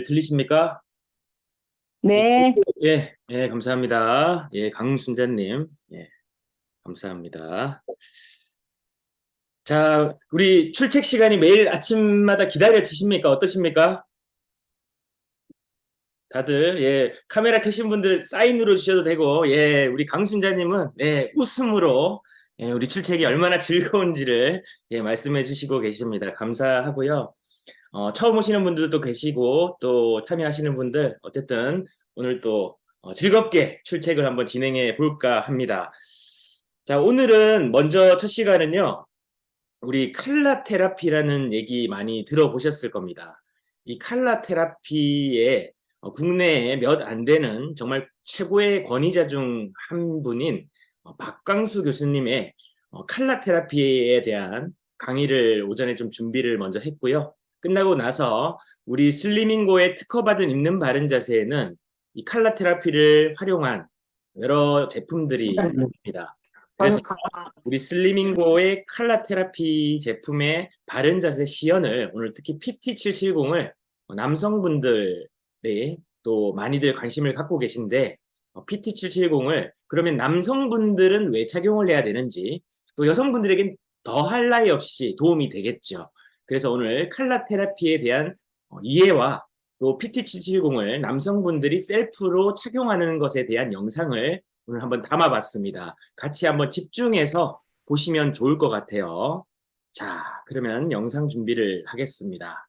들리십니까? 네, 예, 예, 감사합니다. 예, 강순자님, 예, 감사합니다. 자, 우리 출첵 시간이 매일 아침마다 기다려지십니까? 어떠십니까? 다들, 예, 카메라 켜신 분들 사인으로 주셔도 되고, 예, 우리 강순자님은, 예, 웃음으로, 예, 우리 출첵이 얼마나 즐거운지를, 예, 말씀해 주시고 계십니다. 감사하고요. 처음 오시는 분들도 계시고 또 참여하시는 분들 어쨌든 오늘 또 즐겁게 출첵을 한번 진행해 볼까 합니다. 자, 오늘은 먼저 첫 시간은요. 우리 칼라 테라피라는 얘기 많이 들어보셨을 겁니다. 이 칼라 테라피에 국내에 몇 안 되는 정말 최고의 권위자 중 한 분인 박광수 교수님의 칼라 테라피에 대한 강의를 오전에 좀 준비를 먼저 했고요. 끝나고 나서 우리 슬리밍고에 특허받은 있는 바른 자세에는 이 칼라 테라피를 활용한 여러 제품들이 있습니다. 그래서 우리 슬리밍고의 칼라 테라피 제품의 바른 자세 시연을 오늘 특히 PT770을 남성분들이 또 많이들 관심을 갖고 계신데 PT770을 그러면 남성분들은 왜 착용을 해야 되는지 또 여성분들에겐 더할 나위 없이 도움이 되겠죠. 그래서 오늘 칼라 테라피에 대한 이해와 또 PT770을 남성분들이 셀프로 착용하는 것에 대한 영상을 오늘 한번 담아봤습니다. 같이 한번 집중해서 보시면 좋을 것 같아요. 자, 그러면 영상 준비를 하겠습니다.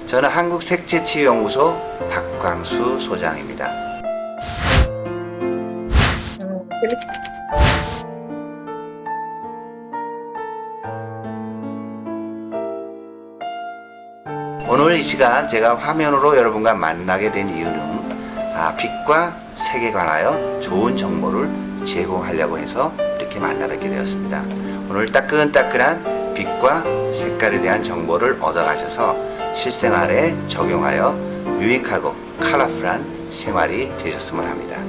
저는 한국색채치유연구소 박광수 소장입니다. 오늘 이 시간 제가 화면으로 여러분과 만나게 된 이유는 빛과 색에 관하여 좋은 정보를 제공하려고 해서 이렇게 만나 뵙게 되었습니다. 오늘 따끈따끈한 빛과 색깔에 대한 정보를 얻어가셔서 실생활에 적용하여 유익하고 컬러풀한 생활이 되셨으면 합니다.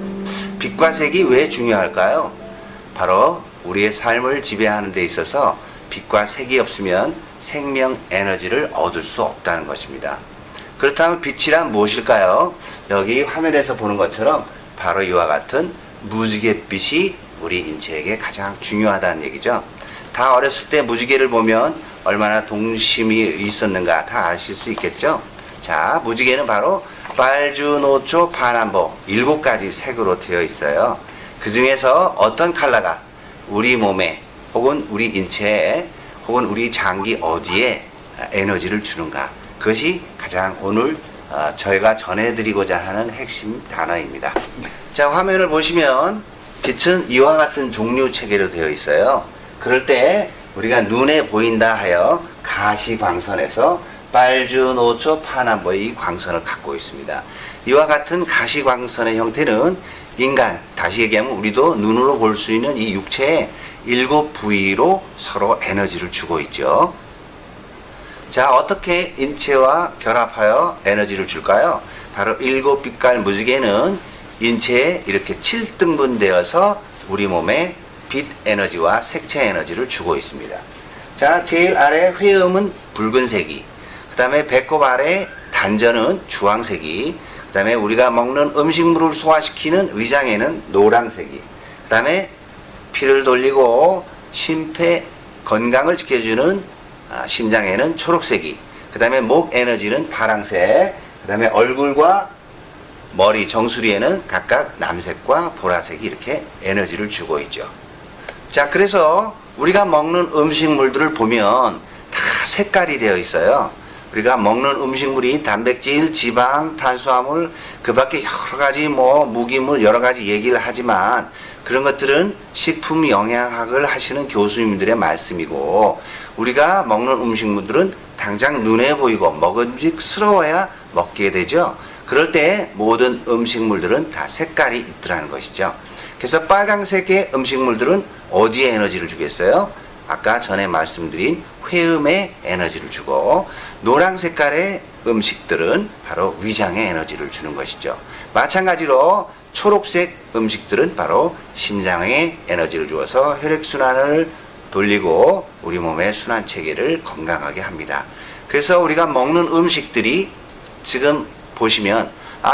빛과 색이 왜 중요할까요? 바로 우리의 삶을 지배하는 데 있어서 빛과 색이 없으면 생명 에너지를 얻을 수 없다는 것입니다. 그렇다면 빛이란 무엇일까요? 여기 화면에서 보는 것처럼 바로 이와 같은 무지갯빛이 우리 인체에게 가장 중요하다는 얘기죠. 다 어렸을 때 무지개를 보면 얼마나 동심이 있었는가 다 아실 수 있겠죠. 자, 무지개는 바로 빨주노초 파남보 7가지 색으로 되어 있어요. 그 중에서 어떤 컬러가 우리 몸에 혹은 우리 인체에 혹은 우리 장기 어디에 에너지를 주는가, 그것이 가장 오늘 저희가 전해드리고자 하는 핵심 단어입니다. 자, 화면을 보시면 빛은 이와 같은 종류 체계로 되어 있어요. 그럴 때 우리가 눈에 보인다 하여 가시광선에서 빨주노초 파남보의 이 광선을 갖고 있습니다. 이와 같은 가시광선의 형태는 인간, 다시 얘기하면 우리도 눈으로 볼 수 있는 이 육체의 7부위로 서로 에너지를 주고 있죠. 자, 어떻게 인체와 결합하여 에너지를 줄까요? 바로 7빛깔 무지개는 인체에 이렇게 7등분 되어서 우리 몸에 빛 에너지와 색채 에너지를 주고 있습니다. 자, 제일 아래 회음은 붉은색이, 그 다음에 배꼽 아래 단전은 주황색이, 그 다음에 우리가 먹는 음식물을 소화시키는 위장에는 노란색이, 그 다음에 피를 돌리고 심폐 건강을 지켜주는 심장에는 초록색이, 그 다음에 목 에너지는 파랑색, 그 다음에 얼굴과 머리 정수리에는 각각 남색과 보라색이 이렇게 에너지를 주고 있죠. 자, 그래서 우리가 먹는 음식물들을 보면 다 색깔이 되어 있어요. 우리가 먹는 음식물이 단백질, 지방, 탄수화물, 그 밖에 여러 가지 무기물 여러 가지 얘기를 하지만 그런 것들은 식품 영양학을 하시는 교수님들의 말씀이고, 우리가 먹는 음식물들은 당장 눈에 보이고 먹음직스러워야 먹게 되죠. 그럴 때 모든 음식물들은 다 색깔이 있더라는 것이죠. 그래서 빨강색의 음식물들은 어디에 에너지를 주겠어요? 아까 전에 말씀드린 회음에 에너지를 주고, 노란 색깔의 음식들은 바로 위장에 에너지를 주는 것이죠. 마찬가지로 초록색 음식들은 바로 심장에 에너지를 주어서 혈액순환을 돌리고 우리 몸의 순환 체계를 건강하게 합니다. 그래서 우리가 먹는 음식들이 지금 보시면,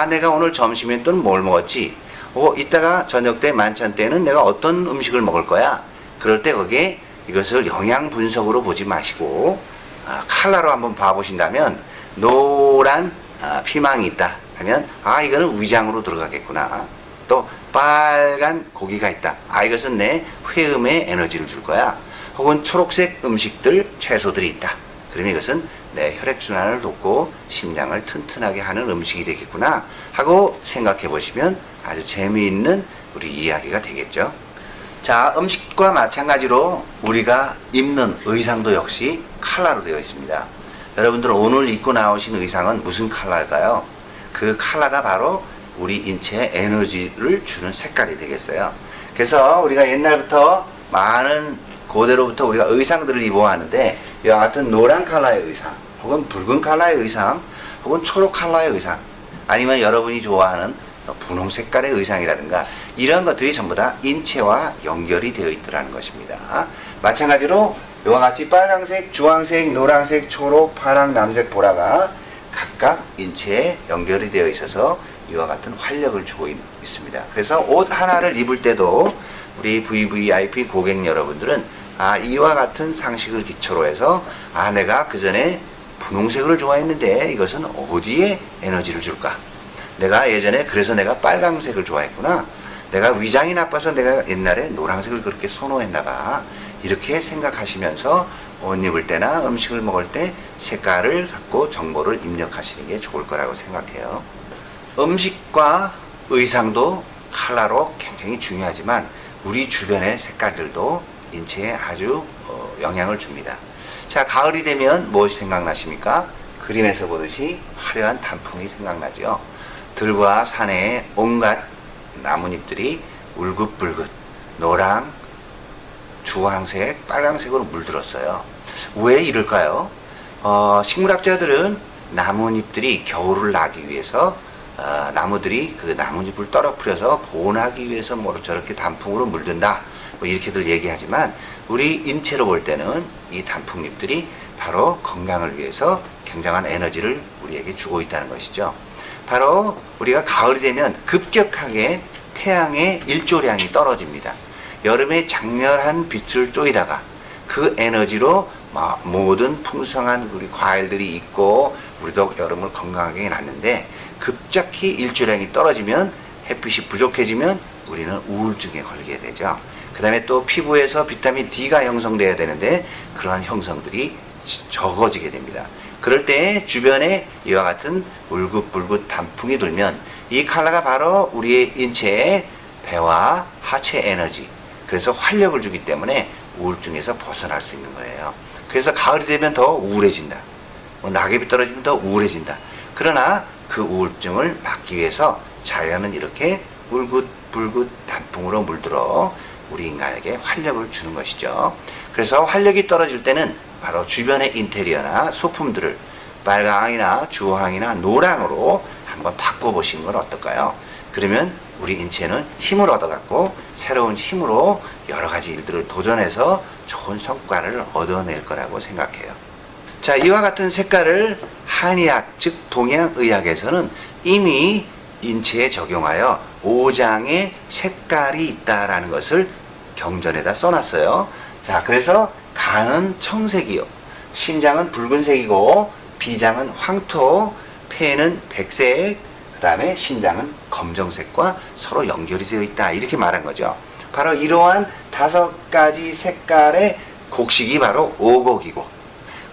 내가 오늘 점심에 또 뭘 먹었지? 이따가 저녁 때 만찬 때는 내가 어떤 음식을 먹을 거야? 그럴 때 거기에 이것을 영양 분석으로 보지 마시고 컬러로 한번 봐보신다면, 노란 피망이 있다 하면 이거는 위장으로 들어가겠구나. 또 빨간 고기가 있다. 이것은 내 회음에 에너지를 줄 거야. 혹은 초록색 음식들, 채소들이 있다. 그러면 이것은 내 혈액순환을 돕고 심장을 튼튼하게 하는 음식이 되겠구나 하고 생각해 보시면 아주 재미있는 우리 이야기가 되겠죠. 자, 음식과 마찬가지로 우리가 입는 의상도 역시 컬러로 되어 있습니다. 여러분들 오늘 입고 나오신 의상은 무슨 컬러일까요? 그 컬러가 바로 우리 인체에 에너지를 주는 색깔이 되겠어요. 그래서 우리가 옛날부터 많은 고대로부터 우리가 의상들을 입어왔는데, 이와 같은 노란 컬러의 의상, 혹은 붉은 컬러의 의상, 혹은 초록 컬러의 의상, 아니면 여러분이 좋아하는 분홍 색깔의 의상이라든가, 이런 것들이 전부 다 인체와 연결이 되어 있더라는 것입니다. 마찬가지로 이와 같이 빨강색, 주황색, 노란색, 초록, 파랑, 남색, 보라가 각각 인체에 연결이 되어 있어서 이와 같은 활력을 주고 있습니다. 그래서 옷 하나를 입을 때도 우리 VVIP 고객 여러분들은 이와 같은 상식을 기초로 해서 내가 그 전에 분홍색을 좋아했는데 이것은 어디에 에너지를 줄까? 내가 예전에 그래서 내가 빨강색을 좋아했구나. 내가 위장이 나빠서 내가 옛날에 노란색을 그렇게 선호했나 봐. 이렇게 생각하시면서 옷 입을 때나 음식을 먹을 때 색깔을 갖고 정보를 입력하시는 게 좋을 거라고 생각해요. 음식과 의상도 컬러로 굉장히 중요하지만 우리 주변의 색깔들도 인체에 아주 영향을 줍니다. 자, 가을이 되면 무엇이 생각나십니까? 그림에서 보듯이 화려한 단풍이 생각나죠. 들과 산에 온갖 나뭇잎들이 울긋불긋 노랑, 주황색, 빨강색으로 물들었어요. 왜 이럴까요? 식물학자들은 나뭇잎들이 겨울을 나기 위해서 나무들이 그 나뭇잎을 떨어뜨려서 보온하기 위해서 저렇게 단풍으로 물든다, 이렇게들 얘기하지만 우리 인체로 볼 때는 이 단풍잎들이 바로 건강을 위해서 굉장한 에너지를 우리에게 주고 있다는 것이죠. 바로 우리가 가을이 되면 급격하게 태양의 일조량이 떨어집니다. 여름에 장렬한 빛을 쬐다가 그 에너지로 모든 풍성한 우리 과일들이 있고 우리도 여름을 건강하게 해놨는데, 급작히 일조량이 떨어지면, 햇빛이 부족해지면 우리는 우울증에 걸리게 되죠. 그 다음에 또 피부에서 비타민 D가 형성돼야 되는데 그러한 형성들이 적어지게 됩니다. 그럴 때 주변에 이와 같은 울긋불긋 단풍이 돌면 이 컬러가 바로 우리의 인체에 배와 하체 에너지, 그래서 활력을 주기 때문에 우울증에서 벗어날 수 있는 거예요. 그래서 가을이 되면 더 우울해진다. 낙엽이 떨어지면 더 우울해진다. 그러나 그 우울증을 막기 위해서 자연은 이렇게 울긋불긋 단풍으로 물들어 우리 인간에게 활력을 주는 것이죠. 그래서 활력이 떨어질 때는 바로 주변의 인테리어나 소품들을 빨강이나 주황이나 노랑으로 한번 바꿔보시는 건 어떨까요? 그러면 우리 인체는 힘을 얻어갖고 새로운 힘으로 여러 가지 일들을 도전해서 좋은 성과를 얻어낼 거라고 생각해요. 자, 이와 같은 색깔을 한의학, 즉 동양의학에서는 이미 인체에 적용하여 5장의 색깔이 있다라는 것을 경전에다 써놨어요. 자, 그래서 간은 청색이요, 신장은 붉은색이고, 비장은 황토, 폐는 백색, 그 다음에 신장은 검정색과 서로 연결이 되어 있다, 이렇게 말한 거죠. 바로 이러한 5가지 색깔의 곡식이 바로 오곡이고,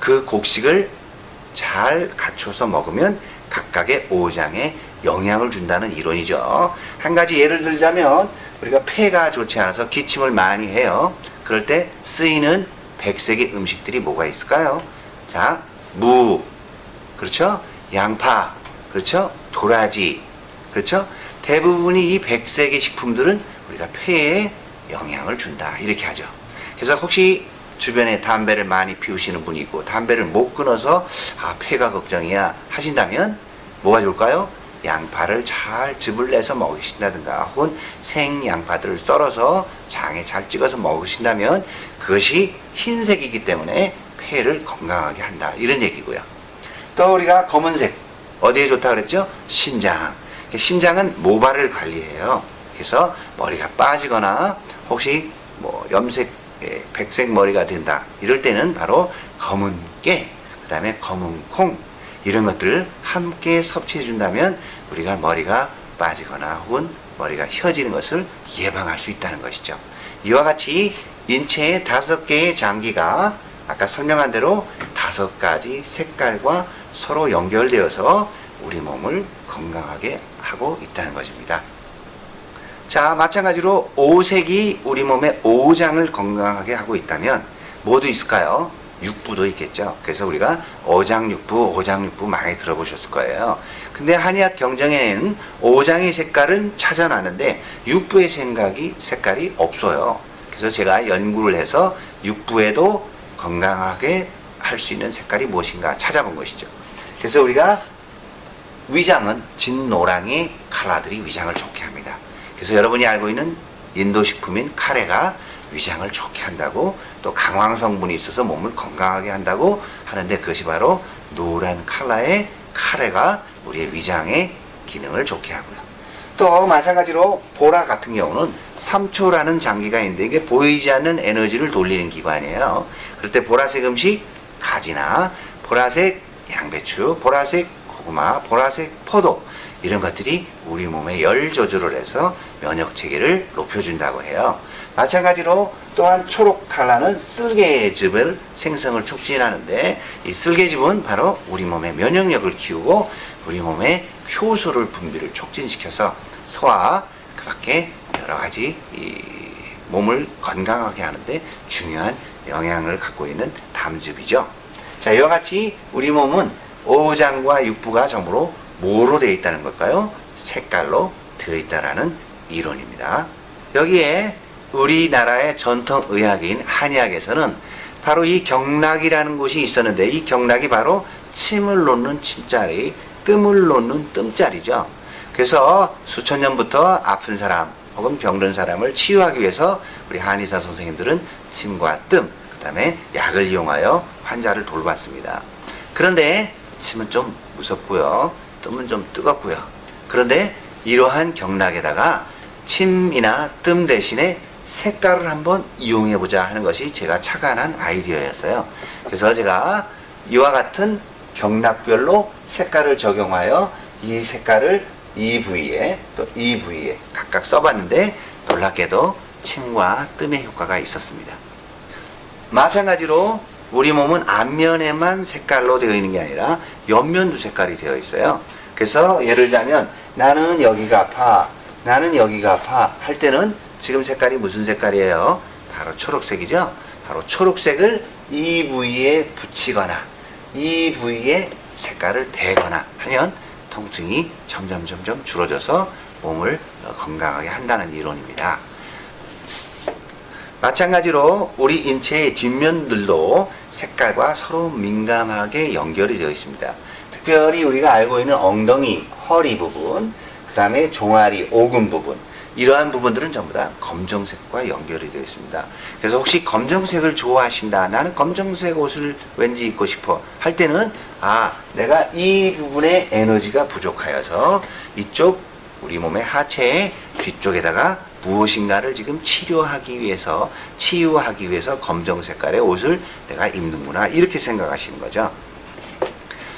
그 곡식을 잘 갖춰서 먹으면 각각의 5장에 영향을 준다는 이론이죠. 한 가지 예를 들자면 우리가 폐가 좋지 않아서 기침을 많이 해요. 그럴 때 쓰이는 백색의 음식들이 뭐가 있을까요? 자, 무, 그렇죠? 양파, 그렇죠? 도라지, 그렇죠? 대부분이 이 백색의 식품들은 우리가 폐에 영향을 준다 이렇게 하죠. 그래서 혹시 주변에 담배를 많이 피우시는 분이 있고 담배를 못 끊어서 폐가 걱정이야 하신다면 뭐가 좋을까요? 양파를 잘 즙을 내서 먹으신다든가 혹은 생양파들을 썰어서 장에 잘 찍어서 먹으신다면 그것이 흰색이기 때문에 폐를 건강하게 한다 이런 얘기고요. 또 우리가 검은색 어디에 좋다 그랬죠? 신장. 신장은 모발을 관리해요. 그래서 머리가 빠지거나 혹시 뭐 염색, 백색 머리가 된다 이럴 때는 바로 검은 깨, 그 다음에 검은 콩 이런 것들을 함께 섭취해 준다면 우리가 머리가 빠지거나 혹은 머리가 휘어지는 것을 예방할 수 있다는 것이죠. 이와 같이 인체의 5개의 장기가 아까 설명한 대로 5가지 색깔과 서로 연결되어서 우리 몸을 건강하게 하고 있다는 것입니다. 자, 마찬가지로 오색이 우리 몸의 오장을 건강하게 하고 있다면 뭐도 있을까요? 육부도 있겠죠. 그래서 우리가 오장육부, 오장육부 많이 들어보셨을 거예요. 근데 한의학 경정에는 오장의 색깔은 찾아나는데 육부의 색깔이 없어요. 그래서 제가 연구를 해서 육부에도 건강하게 할 수 있는 색깔이 무엇인가 찾아본 것이죠. 그래서 우리가 위장은 진노랑의 칼라들이 위장을 좋게 합니다. 그래서 여러분이 알고 있는 인도식품인 카레가 위장을 좋게 한다고 또 강황 성분이 있어서 몸을 건강하게 한다고 하는데 그것이 바로 노란 칼라의 카레가 우리의 위장의 기능을 좋게 하고요. 또 마찬가지로 보라 같은 경우는 삼초라는 장기가 있는데 이게 보이지 않는 에너지를 돌리는 기관이에요. 그럴 때 보라색 음식 가지나 보라색 양배추, 보라색 고구마, 보라색 포도 이런 것들이 우리 몸의 열 조절을 해서 면역 체계를 높여준다고 해요. 마찬가지로 또한 초록 칼라는 쓸개즙을 생성을 촉진하는데 이 쓸개즙은 바로 우리 몸의 면역력을 키우고 우리 몸의 효소를 분비를 촉진시켜서 소화 그 밖에 여러 가지 이 몸을 건강하게 하는데 중요한 영향을 갖고 있는 담즙이죠. 자, 이와 같이 우리 몸은 오장과 육부가 전부로 뭐로 되어 있다는 걸까요? 색깔로 되어 있다라는 이론입니다. 여기에 우리나라의 전통 의학인 한의학에서는 바로 이 경락이라는 곳이 있었는데 이 경락이 바로 침을 놓는 침자리, 뜸을 놓는 뜸자리죠. 그래서 수천 년부터 아픈 사람 혹은 병든 사람을 치유하기 위해서 우리 한의사 선생님들은 침과 뜸, 그 다음에 약을 이용하여 환자를 돌봤습니다. 그런데 침은 좀 무섭고요. 뜸은 좀 뜨겁고요. 그런데 이러한 경락에다가 침이나 뜸 대신에 색깔을 한번 이용해보자 하는 것이 제가 착안한 아이디어였어요. 그래서 제가 이와 같은 경락별로 색깔을 적용하여 이 색깔을 이 부위에 또 이 부위에 각각 써봤는데 놀랍게도 침과 뜸의 효과가 있었습니다. 마찬가지로 우리 몸은 앞면에만 색깔로 되어 있는 게 아니라 옆면도 색깔이 되어 있어요. 그래서 예를 들자면 나는 여기가 아파, 나는 여기가 아파 할 때는 지금 색깔이 무슨 색깔이에요? 바로 초록색이죠. 바로 초록색을 이 부위에 붙이거나 이 부위에 색깔을 대거나 하면 통증이 점점 줄어져서 몸을 건강하게 한다는 이론입니다. 마찬가지로 우리 인체의 뒷면들도 색깔과 서로 민감하게 연결이 되어 있습니다. 특별히 우리가 알고 있는 엉덩이, 허리 부분, 그 다음에 종아리, 오금 부분 이러한 부분들은 전부 다 검정색과 연결이 되어 있습니다. 그래서 혹시 검정색을 좋아하신다, 나는 검정색 옷을 왠지 입고 싶어 할 때는 내가 이 부분에 에너지가 부족하여서 이쪽 우리 몸의 하체의 뒤쪽에다가 무엇인가를 지금 치유하기 위해서 검정 색깔의 옷을 내가 입는구나 이렇게 생각하시는 거죠.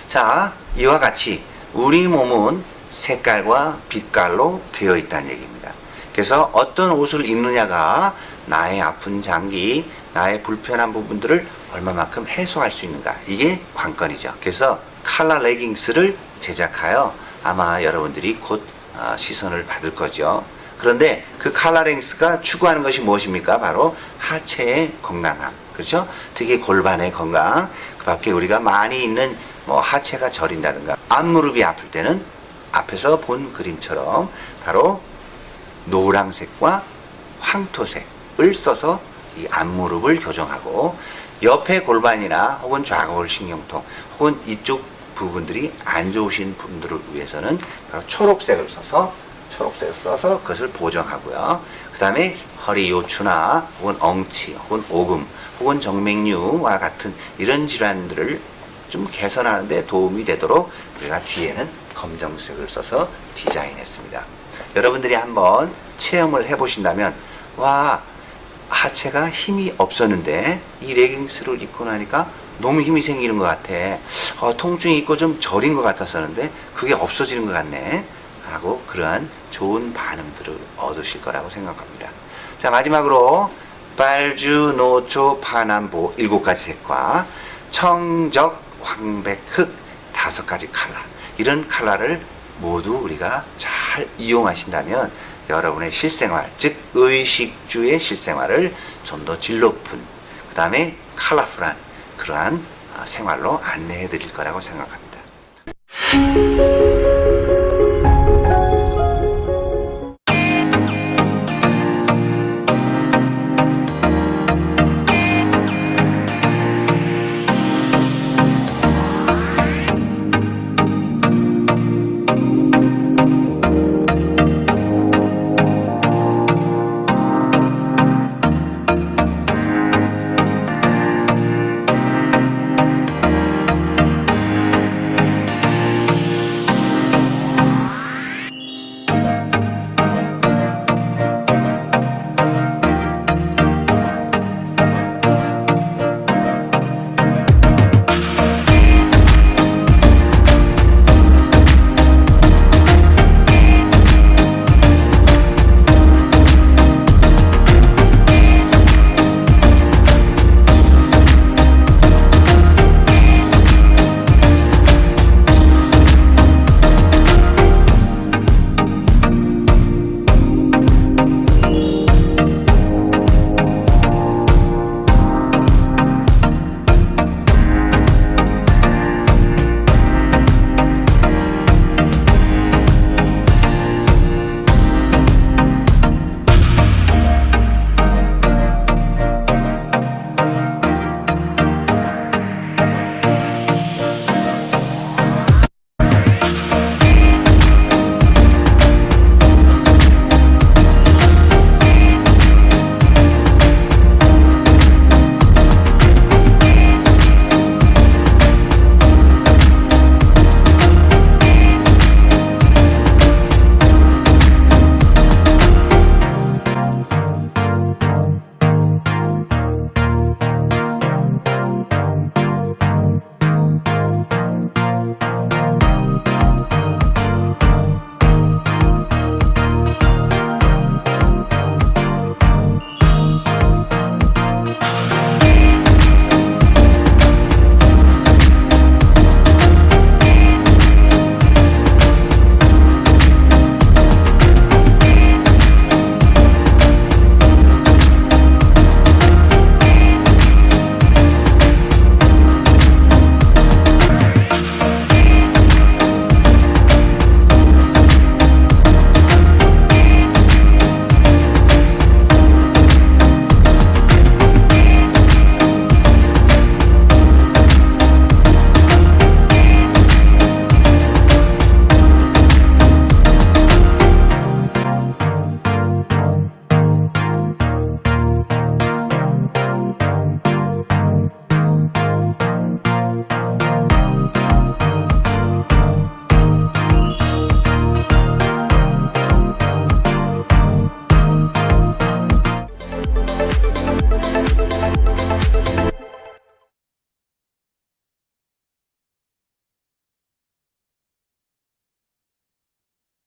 자, 이와 같이 우리 몸은 색깔과 빛깔로 되어 있다는 얘기입니다. 그래서 어떤 옷을 입느냐가 나의 아픈 장기, 나의 불편한 부분들을 얼마만큼 해소할 수 있는가 이게 관건이죠. 그래서 칼라 레깅스를 제작하여 아마 여러분들이 곧 시선을 받을 거죠. 그런데 그 칼라 레깅스가 추구하는 것이 무엇입니까? 바로 하체의 건강함, 그렇죠? 특히 골반의 건강, 그 밖에 우리가 많이 있는 하체가 저린다든가 앞무릎이 아플 때는 앞에서 본 그림처럼 바로 노란색과 황토색을 써서 이 앞무릎을 교정하고, 옆에 골반이나 혹은 좌골 신경통 혹은 이쪽 부분들이 안 좋으신 분들을 위해서는 바로 초록색을 써서 그것을 보정하고요. 그 다음에 허리 요추나 혹은 엉치 혹은 오금 혹은 정맥류와 같은 이런 질환들을 좀 개선하는 데 도움이 되도록 우리가 뒤에는 검정색을 써서 디자인했습니다. 여러분들이 한번 체험을 해보신다면, 와, 하체가 힘이 없었는데 이 레깅스를 입고 나니까 너무 힘이 생기는 것 같아. 통증이 있고 좀 저린 것 같았었는데 그게 없어지는 것 같네 하고, 그러한 좋은 반응들을 얻으실 거라고 생각합니다. 자, 마지막으로 빨주, 노초, 파남보 7가지 색과 청적, 황백, 흑 5가지 컬러, 이런 컬러를 모두 우리가 잘 이용하신다면 여러분의 실생활, 즉 의식주의 실생활을 좀 더 질 높은, 그 다음에 컬러풀한 그러한 생활로 안내해 드릴 거라고 생각합니다.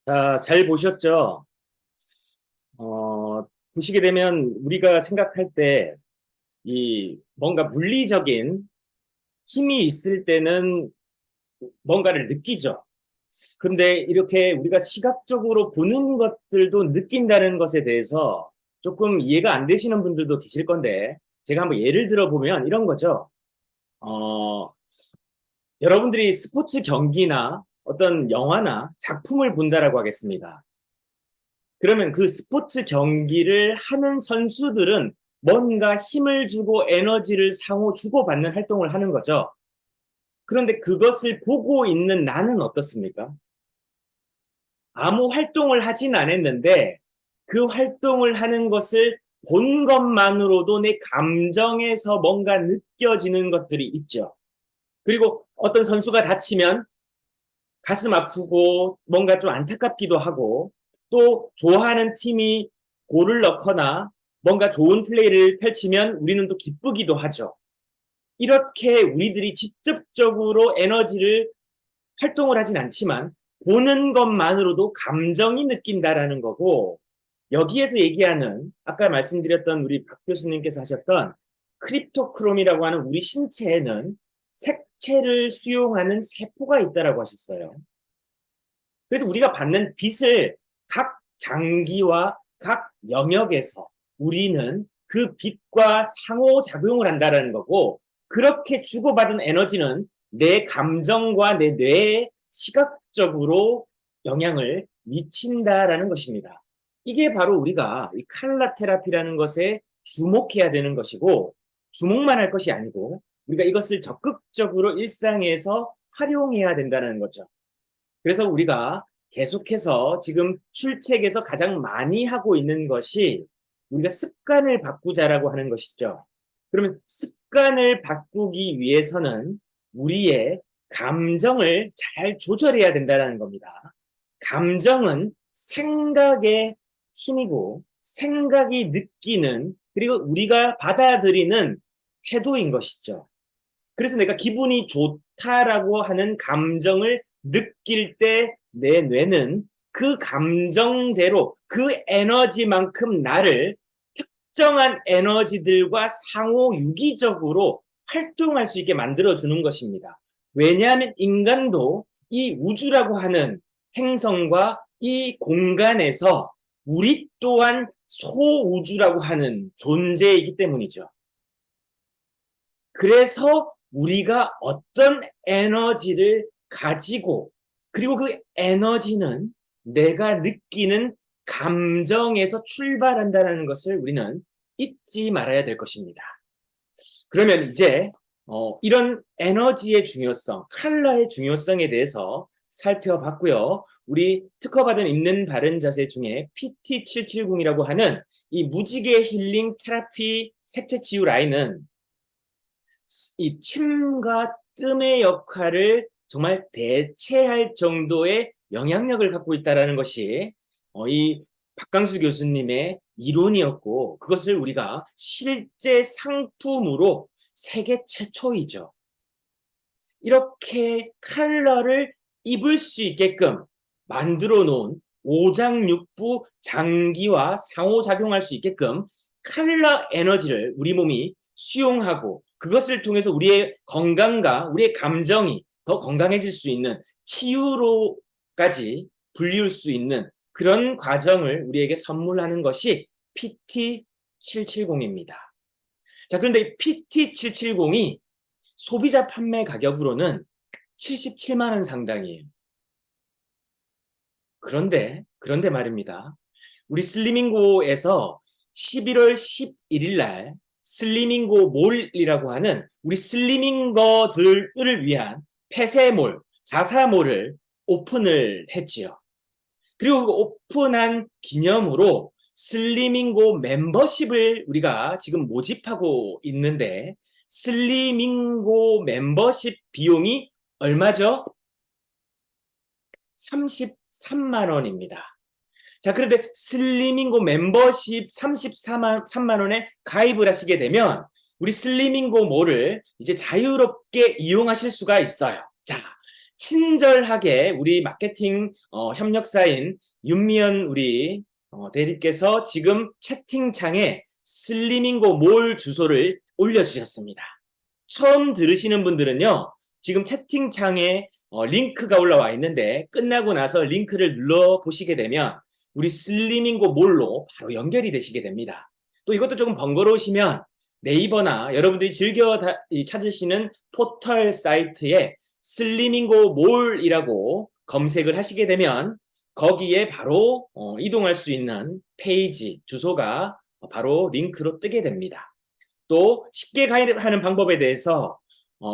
자, 잘 보셨죠? 보시게 되면 우리가 생각할 때 이 뭔가 물리적인 힘이 있을 때는 뭔가를 느끼죠. 그런데 이렇게 우리가 시각적으로 보는 것들도 느낀다는 것에 대해서 조금 이해가 안 되시는 분들도 계실 건데, 제가 한번 예를 들어보면 이런 거죠. 어, 여러분들이 스포츠 경기나 어떤 영화나 작품을 본다라고 하겠습니다. 그러면 그 스포츠 경기를 하는 선수들은 뭔가 힘을 주고 에너지를 상호 주고받는 활동을 하는 거죠. 그런데 그것을 보고 있는 나는 어떻습니까? 아무 활동을 하진 않았는데 그 활동을 하는 것을 본 것만으로도 내 감정에서 뭔가 느껴지는 것들이 있죠. 그리고 어떤 선수가 다치면 가슴 아프고 뭔가 좀 안타깝기도 하고, 또 좋아하는 팀이 골을 넣거나 뭔가 좋은 플레이를 펼치면 우리는 또 기쁘기도 하죠. 이렇게 우리들이 직접적으로 에너지를 활동을 하진 않지만 보는 것만으로도 감정이 느낀다라는 거고, 여기에서 얘기하는 아까 말씀드렸던 우리 박 교수님께서 하셨던 크립토크롬이라고 하는 우리 신체에는 색채를 수용하는 세포가 있다라고 하셨어요. 그래서 우리가 받는 빛을 각 장기와 각 영역에서 우리는 그 빛과 상호작용을 한다는 거고, 그렇게 주고받은 에너지는 내 감정과 내 뇌에 시각적으로 영향을 미친다라는 것입니다. 이게 바로 우리가 이 칼라 테라피라는 것에 주목해야 되는 것이고, 주목만 할 것이 아니고 우리가 이것을 적극적으로 일상에서 활용해야 된다는 거죠. 그래서 우리가 계속해서 지금 출첵에서 가장 많이 하고 있는 것이 우리가 습관을 바꾸자라고 하는 것이죠. 그러면 습관을 바꾸기 위해서는 우리의 감정을 잘 조절해야 된다는 겁니다. 감정은 생각의 힘이고 생각이 느끼는, 그리고 우리가 받아들이는 태도인 것이죠. 그래서 내가 기분이 좋다라고 하는 감정을 느낄 때 내 뇌는 그 감정대로 그 에너지만큼 나를 특정한 에너지들과 상호 유기적으로 활동할 수 있게 만들어주는 것입니다. 왜냐하면 인간도 이 우주라고 하는 행성과 이 공간에서 우리 또한 소우주라고 하는 존재이기 때문이죠. 그래서 우리가 어떤 에너지를 가지고, 그리고 그 에너지는 내가 느끼는 감정에서 출발한다는 것을 우리는 잊지 말아야 될 것입니다. 그러면 이제 이런 에너지의 중요성, 컬러의 중요성에 대해서 살펴봤고요. 우리 특허받은 있는 바른 자세 중에 PT770이라고 하는 이 무지개 힐링 테라피 색채 치유 라인은 이 침과 뜸의 역할을 정말 대체할 정도의 영향력을 갖고 있다는 것이 이 박강수 교수님의 이론이었고, 그것을 우리가 실제 상품으로 세계 최초이죠. 이렇게 컬러를 입을 수 있게끔 만들어 놓은 오장육부 장기와 상호작용할 수 있게끔 컬러 에너지를 우리 몸이 수용하고, 그것을 통해서 우리의 건강과 우리의 감정이 더 건강해질 수 있는 치유로까지 불리울 수 있는 그런 과정을 우리에게 선물하는 것이 PT770입니다. 자, 그런데 PT770이 소비자 판매 가격으로는 77만 원 상당이에요. 그런데 말입니다. 우리 슬리밍고에서 11월 11일 날 슬리밍고 몰이라고 하는 우리 슬리밍거들을 위한 폐쇄몰, 자사몰을 오픈을 했지요. 그리고 그 오픈한 기념으로 슬리밍고 멤버십을 우리가 지금 모집하고 있는데, 슬리밍고 membership 비용이 얼마죠? 33만 원입니다. 자, 그런데 슬리밍고 멤버십 33만 원에 가입을 하시게 되면 우리 슬리밍고 몰을 이제 자유롭게 이용하실 수가 있어요. 자, 친절하게 우리 마케팅 협력사인 윤미연 우리 대리께서 지금 채팅창에 슬리밍고 몰 주소를 올려주셨습니다. 처음 들으시는 분들은요, 지금 채팅창에 링크가 올라와 있는데 끝나고 나서 링크를 눌러 보시게 되면 우리 슬리밍고 몰로 바로 연결이 되시게 됩니다. 또 이것도 조금 번거로우시면 네이버나 여러분들이 즐겨 찾으시는 포털 사이트에 슬리밍고 몰이라고 검색을 하시게 되면 거기에 바로 이동할 수 있는 페이지 주소가 바로 링크로 뜨게 됩니다. 또 쉽게 가입하는 방법에 대해서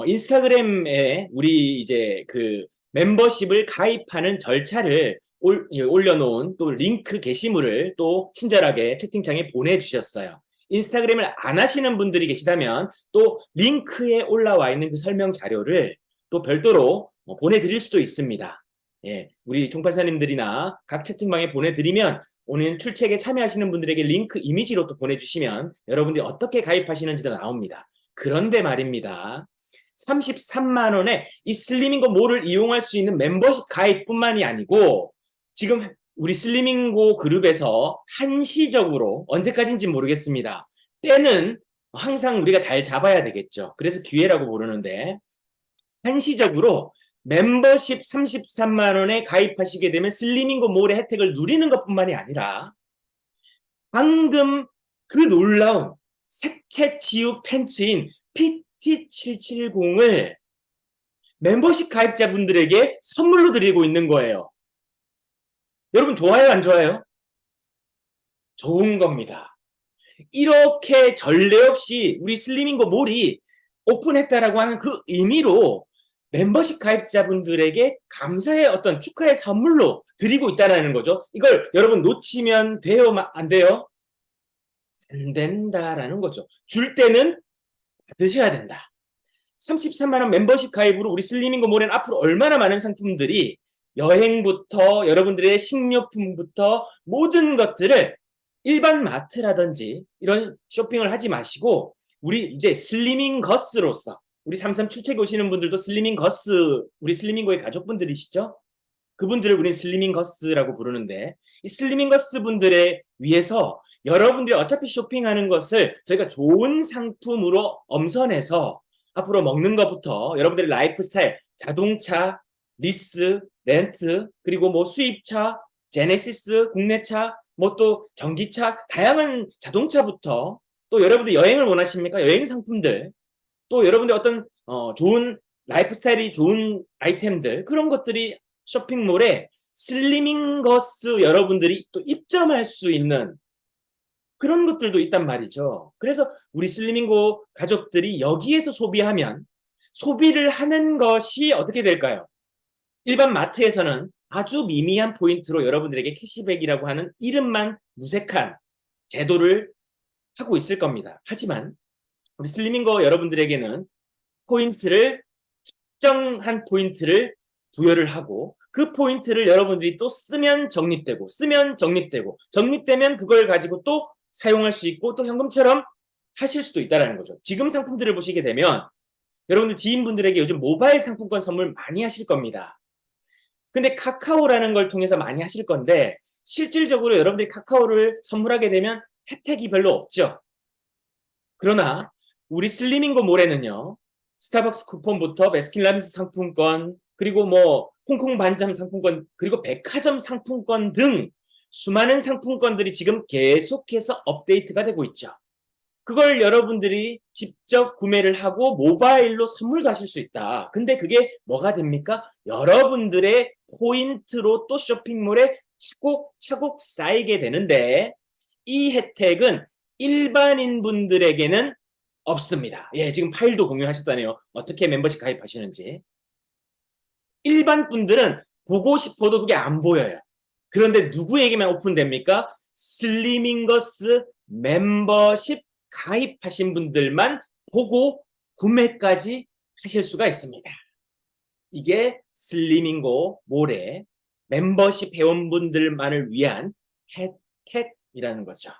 인스타그램에 우리 이제 그 멤버십을 가입하는 절차를 올려놓은 또 링크 게시물을 또 친절하게 채팅창에 보내주셨어요. 인스타그램을 안 하시는 분들이 계시다면 또 링크에 올라와 있는 그 설명 자료를 또 별도로 보내드릴 수도 있습니다. 예, 우리 종판사님들이나 각 채팅방에 보내드리면 오늘 출첵에 참여하시는 분들에게 링크 이미지로 또 보내주시면 여러분들이 어떻게 가입하시는지도 나옵니다. 그런데 말입니다. 33만 원에 이 슬리밍고 몰을 이용할 수 있는 멤버십 가입뿐만이 아니고 지금 우리 슬리밍고 그룹에서 한시적으로 언제까지인지 모르겠습니다. 때는 항상 우리가 잘 잡아야 되겠죠. 그래서 기회라고 부르는데 한시적으로 멤버십 33만 원에 가입하시게 되면 슬리밍고 몰의 혜택을 누리는 것뿐만이 아니라 방금 그 놀라운 색채 치유 팬츠인 PT770을 멤버십 가입자분들에게 선물로 드리고 있는 거예요. 여러분 좋아요, 안 좋아요? 좋은 겁니다. 이렇게 전례 없이 우리 슬리밍고 몰이 오픈했다라고 하는 그 의미로 멤버십 가입자분들에게 감사의 어떤 축하의 선물로 드리고 있다는 거죠. 이걸 여러분 놓치면 돼요? 안 돼요? 안 된다라는 거죠. 줄 때는 받으셔야 된다. 33만 원 멤버십 가입으로 우리 슬리밍고 몰에는 앞으로 얼마나 많은 상품들이 여행부터 여러분들의 식료품부터 모든 것들을 일반 마트라든지 이런 쇼핑을 하지 마시고 우리 이제 슬리밍 거스로서 우리 3377 오시는 분들도 슬리밍 거스 우리 슬리밍고의 가족분들이시죠? 그분들을 우리는 슬리밍 거스라고 부르는데 이 슬리밍 거스 분들에 위해서 여러분들이 어차피 쇼핑하는 것을 저희가 좋은 상품으로 엄선해서 앞으로 먹는 것부터 여러분들의 라이프 스타일, 자동차, 리스, 렌트, 그리고 뭐 수입차, 제네시스, 국내차, 뭐 또 전기차, 다양한 자동차부터 또 여러분들 여행을 원하십니까? 여행 상품들, 또 여러분들 어떤 좋은 라이프 스타일이 좋은 아이템들 그런 것들이 쇼핑몰에 슬리밍 거스 여러분들이 또 입점할 수 있는 그런 것들도 있단 말이죠. 그래서 우리 슬리밍고 가족들이 여기에서 소비하면 소비를 하는 것이 어떻게 될까요? 일반 마트에서는 아주 미미한 포인트로 여러분들에게 캐시백이라고 하는 이름만 무색한 제도를 하고 있을 겁니다. 하지만 우리 슬리밍고 여러분들에게는 포인트를 특정한 포인트를 부여를 하고 그 포인트를 여러분들이 또 쓰면 적립되고 쓰면 적립되고 적립되면 그걸 가지고 또 사용할 수 있고 또 현금처럼 하실 수도 있다는 거죠. 지금 상품들을 보시게 되면 여러분들 지인분들에게 요즘 모바일 상품권 선물 많이 하실 겁니다. 근데 카카오라는 걸 통해서 많이 하실 건데 실질적으로 여러분들이 카카오를 선물하게 되면 혜택이 별로 없죠. 그러나 우리 슬리밍고 몰에는요. 스타벅스 쿠폰부터 베스킨라빈스 상품권 그리고 뭐 홍콩 반점 상품권 그리고 백화점 상품권 등 수많은 상품권들이 지금 계속해서 업데이트가 되고 있죠. 그걸 여러분들이 직접 구매를 하고 모바일로 선물도 하실 수 있다. 근데 그게 뭐가 됩니까? 여러분들의 포인트로 또 쇼핑몰에 차곡차곡 쌓이게 되는데 이 혜택은 일반인 분들에게는 없습니다. 예, 지금 파일도 공유하셨다네요. 어떻게 멤버십 가입하시는지. 일반 분들은 보고 싶어도 그게 안 보여요. 그런데 누구에게만 오픈됩니까? 슬리밍거스 멤버십 가입하신 분들만 보고 구매까지 하실 수가 있습니다. 이게 슬리밍고 몰의 멤버십 회원분들만을 위한 혜택이라는 거죠.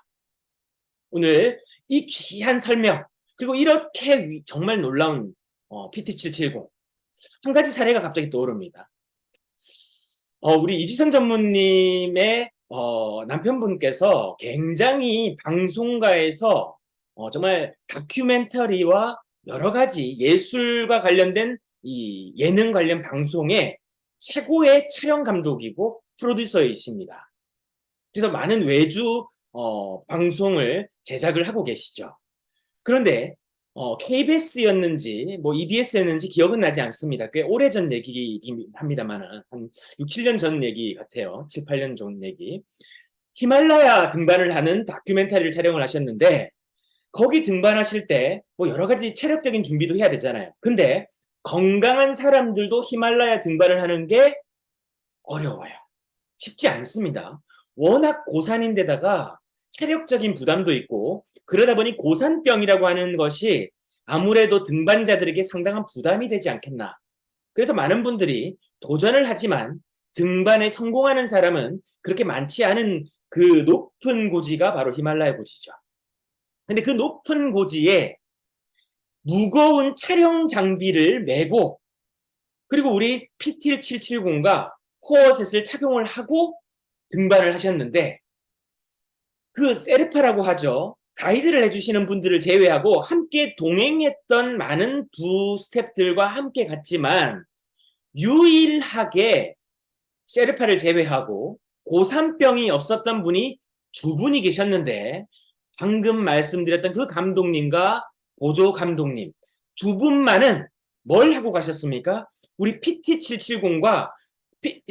오늘 이 귀한 설명 그리고 이렇게 정말 놀라운 PT770 한 가지 사례가 갑자기 떠오릅니다. 우리 이지선 전무님의 남편분께서 굉장히 방송가에서 정말 다큐멘터리와 여러 가지 예술과 관련된 이 예능 관련 방송의 최고의 촬영 감독이고 프로듀서이십니다. 그래서 많은 외주 방송을 제작을 하고 계시죠. 그런데 KBS였는지 뭐 EBS였는지 기억은 나지 않습니다. 꽤 오래전 얘기이긴 합니다만은 한 6, 7년 전 얘기 같아요. 7, 8년 전 얘기. 히말라야 등반을 하는 다큐멘터리를 촬영을 하셨는데 거기 등반하실 때 뭐 여러 가지 체력적인 준비도 해야 되잖아요. 근데 건강한 사람들도 히말라야 등반을 하는 게 어려워요. 쉽지 않습니다. 워낙 고산인데다가 체력적인 부담도 있고 그러다 보니 고산병이라고 하는 것이 아무래도 등반자들에게 상당한 부담이 되지 않겠나. 그래서 많은 분들이 도전을 하지만 등반에 성공하는 사람은 그렇게 많지 않은 그 높은 고지가 바로 히말라야 고지죠. 근데 그 높은 고지에 무거운 촬영 장비를 메고 그리고 우리 PT770과 코어셋을 착용을 하고 등반을 하셨는데 그 세르파라고 하죠. 가이드를 해주시는 분들을 제외하고 함께 동행했던 많은 부 스태프들과 함께 갔지만 유일하게 세르파를 제외하고 고산병이 없었던 분이 두 분이 계셨는데 방금 말씀드렸던 그 감독님과 보조 감독님 두 분만은 뭘 하고 가셨습니까? 우리 PT770과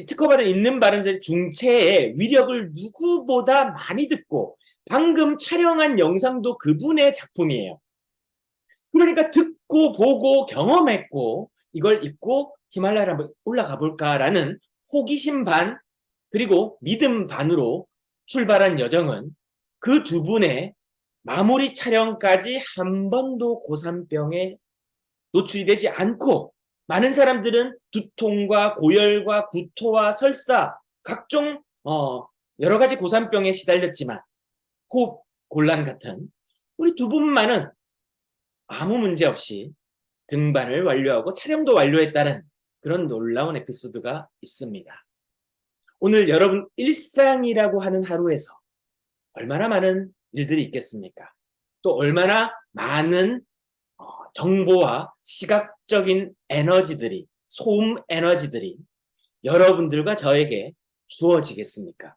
특허받은 있는 발음자 중체의 위력을 누구보다 많이 듣고 방금 촬영한 영상도 그분의 작품이에요. 그러니까 듣고 보고 경험했고 이걸 입고 히말라야를 한번 올라가 볼까라는 호기심 반 그리고 믿음 반으로 출발한 여정은 그 두 분의 마무리 촬영까지 한 번도 고산병에 노출이 되지 않고 많은 사람들은 두통과 고열과 구토와 설사 각종 여러 가지 고산병에 시달렸지만 호흡 곤란 같은 우리 두 분만은 아무 문제 없이 등반을 완료하고 촬영도 완료했다는 그런 놀라운 에피소드가 있습니다. 오늘 여러분 일상이라고 하는 하루에서 얼마나 많은 일들이 있겠습니까? 또 얼마나 많은 정보와 시각적인 에너지들이, 소음 에너지들이 여러분들과 저에게 주어지겠습니까?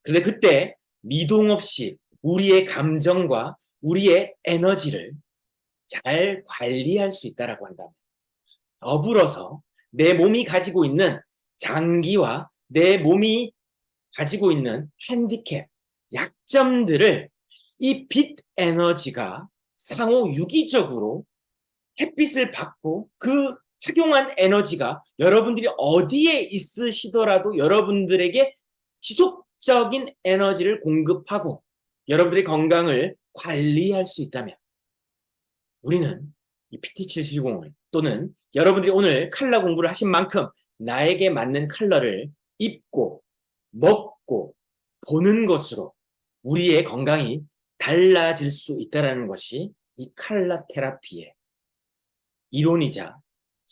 그런데 그때 미동 없이 우리의 감정과 우리의 에너지를 잘 관리할 수 있다라고 한다면 더불어서 내 몸이 가지고 있는 장기와 내 몸이 가지고 있는 핸디캡, 약점들을 이 빛 에너지가 상호 유기적으로 햇빛을 받고 그 착용한 에너지가 여러분들이 어디에 있으시더라도 여러분들에게 지속적인 에너지를 공급하고 여러분들의 건강을 관리할 수 있다면 우리는 이 PT770을 또는 여러분들이 오늘 컬러 공부를 하신 만큼 나에게 맞는 컬러를 입고 먹고 보는 것으로 우리의 건강이 달라질 수 있다는 것이 이 컬러 테라피의 이론이자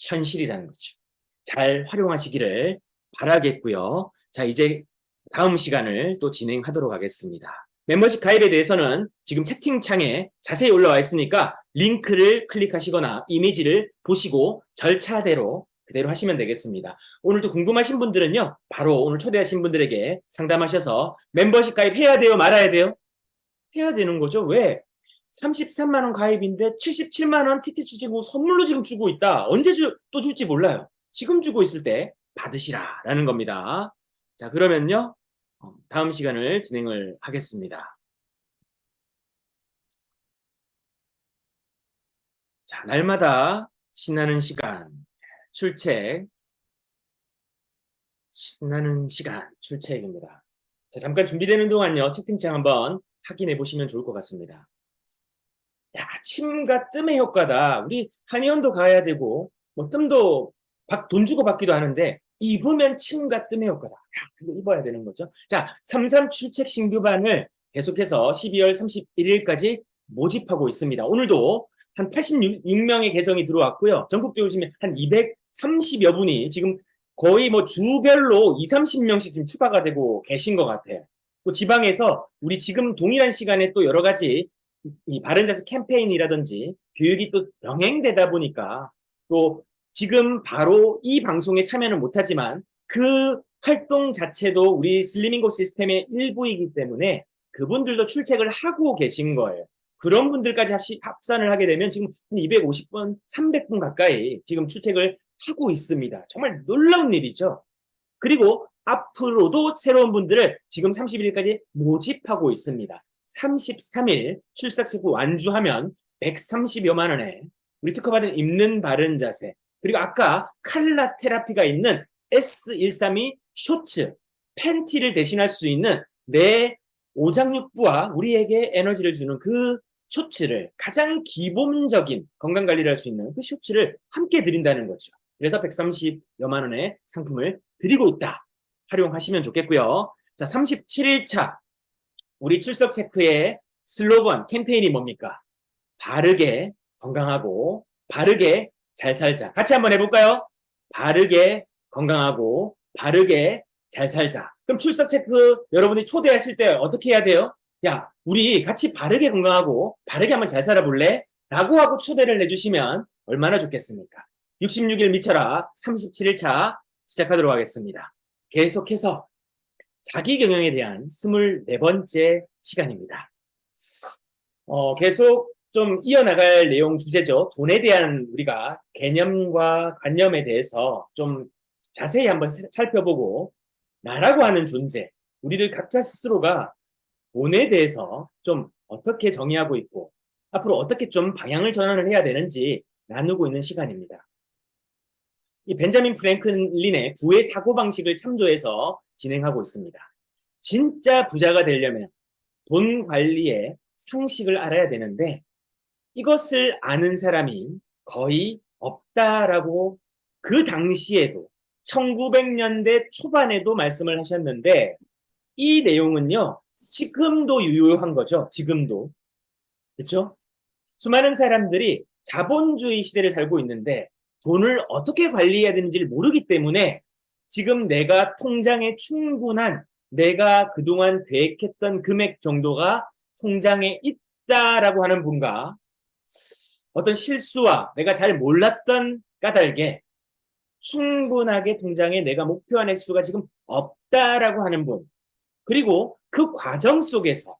현실이라는 거죠. 잘 활용하시기를 바라겠고요. 자, 이제 다음 시간을 또 진행하도록 하겠습니다. 멤버십 가입에 대해서는 지금 채팅창에 자세히 올라와 있으니까 링크를 클릭하시거나 이미지를 보시고 절차대로 그대로 하시면 되겠습니다. 오늘도 궁금하신 분들은요, 바로 오늘 초대하신 분들에게 상담하셔서 멤버십 가입해야 돼요? 말아야 돼요? 해야 되는 거죠. 왜? 33만 원 가입인데 77만 원 PT 주고 선물로 지금 주고 있다. 언제 또 줄지 몰라요. 지금 주고 있을 때 받으시라라는 겁니다. 자, 그러면요. 다음 시간을 진행을 하겠습니다. 자, 날마다 신나는 시간, 출첵, 신나는 시간, 출첵입니다. 자, 잠깐 준비되는 동안요. 채팅창 한번 확인해 보시면 좋을 것 같습니다. 야, 침과 뜸의 효과다. 우리 한의원도 가야 되고, 뭐 뜸도 돈 주고 받기도 하는데, 입으면 침과 뜸의 효과다. 야, 이거 입어야 되는 거죠. 자, 33 출첵 신규반을 계속해서 12월 31일까지 모집하고 있습니다. 오늘도 한 86명의 계정이 들어왔고요. 전국적으로 보시면 한 230여 분이 지금 거의 뭐 주별로 2, 30명씩 지금 추가가 되고 계신 것 같아요. 또 지방에서 우리 지금 동일한 시간에 또 여러 가지 이 바른자세 캠페인이라든지 교육이 또 병행되다 보니까 또 지금 바로 이 방송에 참여는 못하지만 그 활동 자체도 우리 슬리밍고 시스템의 일부이기 때문에 그분들도 출첵을 하고 계신 거예요. 그런 분들까지 합산을 하게 되면 지금 250분, 300분 가까이 지금 출첵을 하고 있습니다. 정말 놀라운 일이죠. 그리고 앞으로도 새로운 분들을 지금 30일까지 모집하고 있습니다. 33일 출석 체크 완주하면 130여만 원에 우리 특허받은 입는 바른 자세, 그리고 아까 칼라 테라피가 있는 S132 쇼츠, 팬티를 대신할 수 있는 내 오장육부와 우리에게 에너지를 주는 그 쇼츠를, 가장 기본적인 건강관리를 할 수 있는 그 쇼츠를 함께 드린다는 거죠. 그래서 130여만 원의 상품을 드리고 있다. 활용하시면 좋겠고요. 자, 37일차 우리 출석 체크의 슬로건, 캠페인이 뭡니까? 바르게 건강하고 바르게 잘 살자. 같이 한번 해볼까요? 바르게 건강하고 바르게 잘 살자. 그럼 출석 체크 여러분이 초대하실 때 어떻게 해야 돼요? 야, 우리 같이 바르게 건강하고 바르게 한번 잘 살아볼래? 라고 하고 초대를 해주시면 얼마나 좋겠습니까? 66일 미쳐라 37일차 시작하도록 하겠습니다. 계속해서 자기경영에 대한 24번째 시간입니다. 계속 좀 이어나갈 내용 주제죠. 돈에 대한 우리가 개념과 관념에 대해서 좀 자세히 한번 살펴보고, 나라고 하는 존재, 우리들 각자 스스로가 돈에 대해서 좀 어떻게 정의하고 있고 앞으로 어떻게 좀 방향을 전환을 해야 되는지 나누고 있는 시간입니다. 이 벤자민 프랭클린의 부의 사고방식을 참조해서 진행하고 있습니다. 진짜 부자가 되려면 돈 관리의 상식을 알아야 되는데 이것을 아는 사람이 거의 없다라고 그 당시에도 1900년대 초반에도 말씀을 하셨는데, 이 내용은요 지금도 유효한 거죠. 지금도. 그렇죠? 수많은 사람들이 자본주의 시대를 살고 있는데 돈을 어떻게 관리해야 되는지를 모르기 때문에 지금 내가 통장에 충분한, 내가 그동안 계획했던 금액 정도가 통장에 있다라고 하는 분과 어떤 실수와 내가 잘 몰랐던 까닭에 충분하게 통장에 내가 목표한 액수가 지금 없다라고 하는 분, 그리고 그 과정 속에서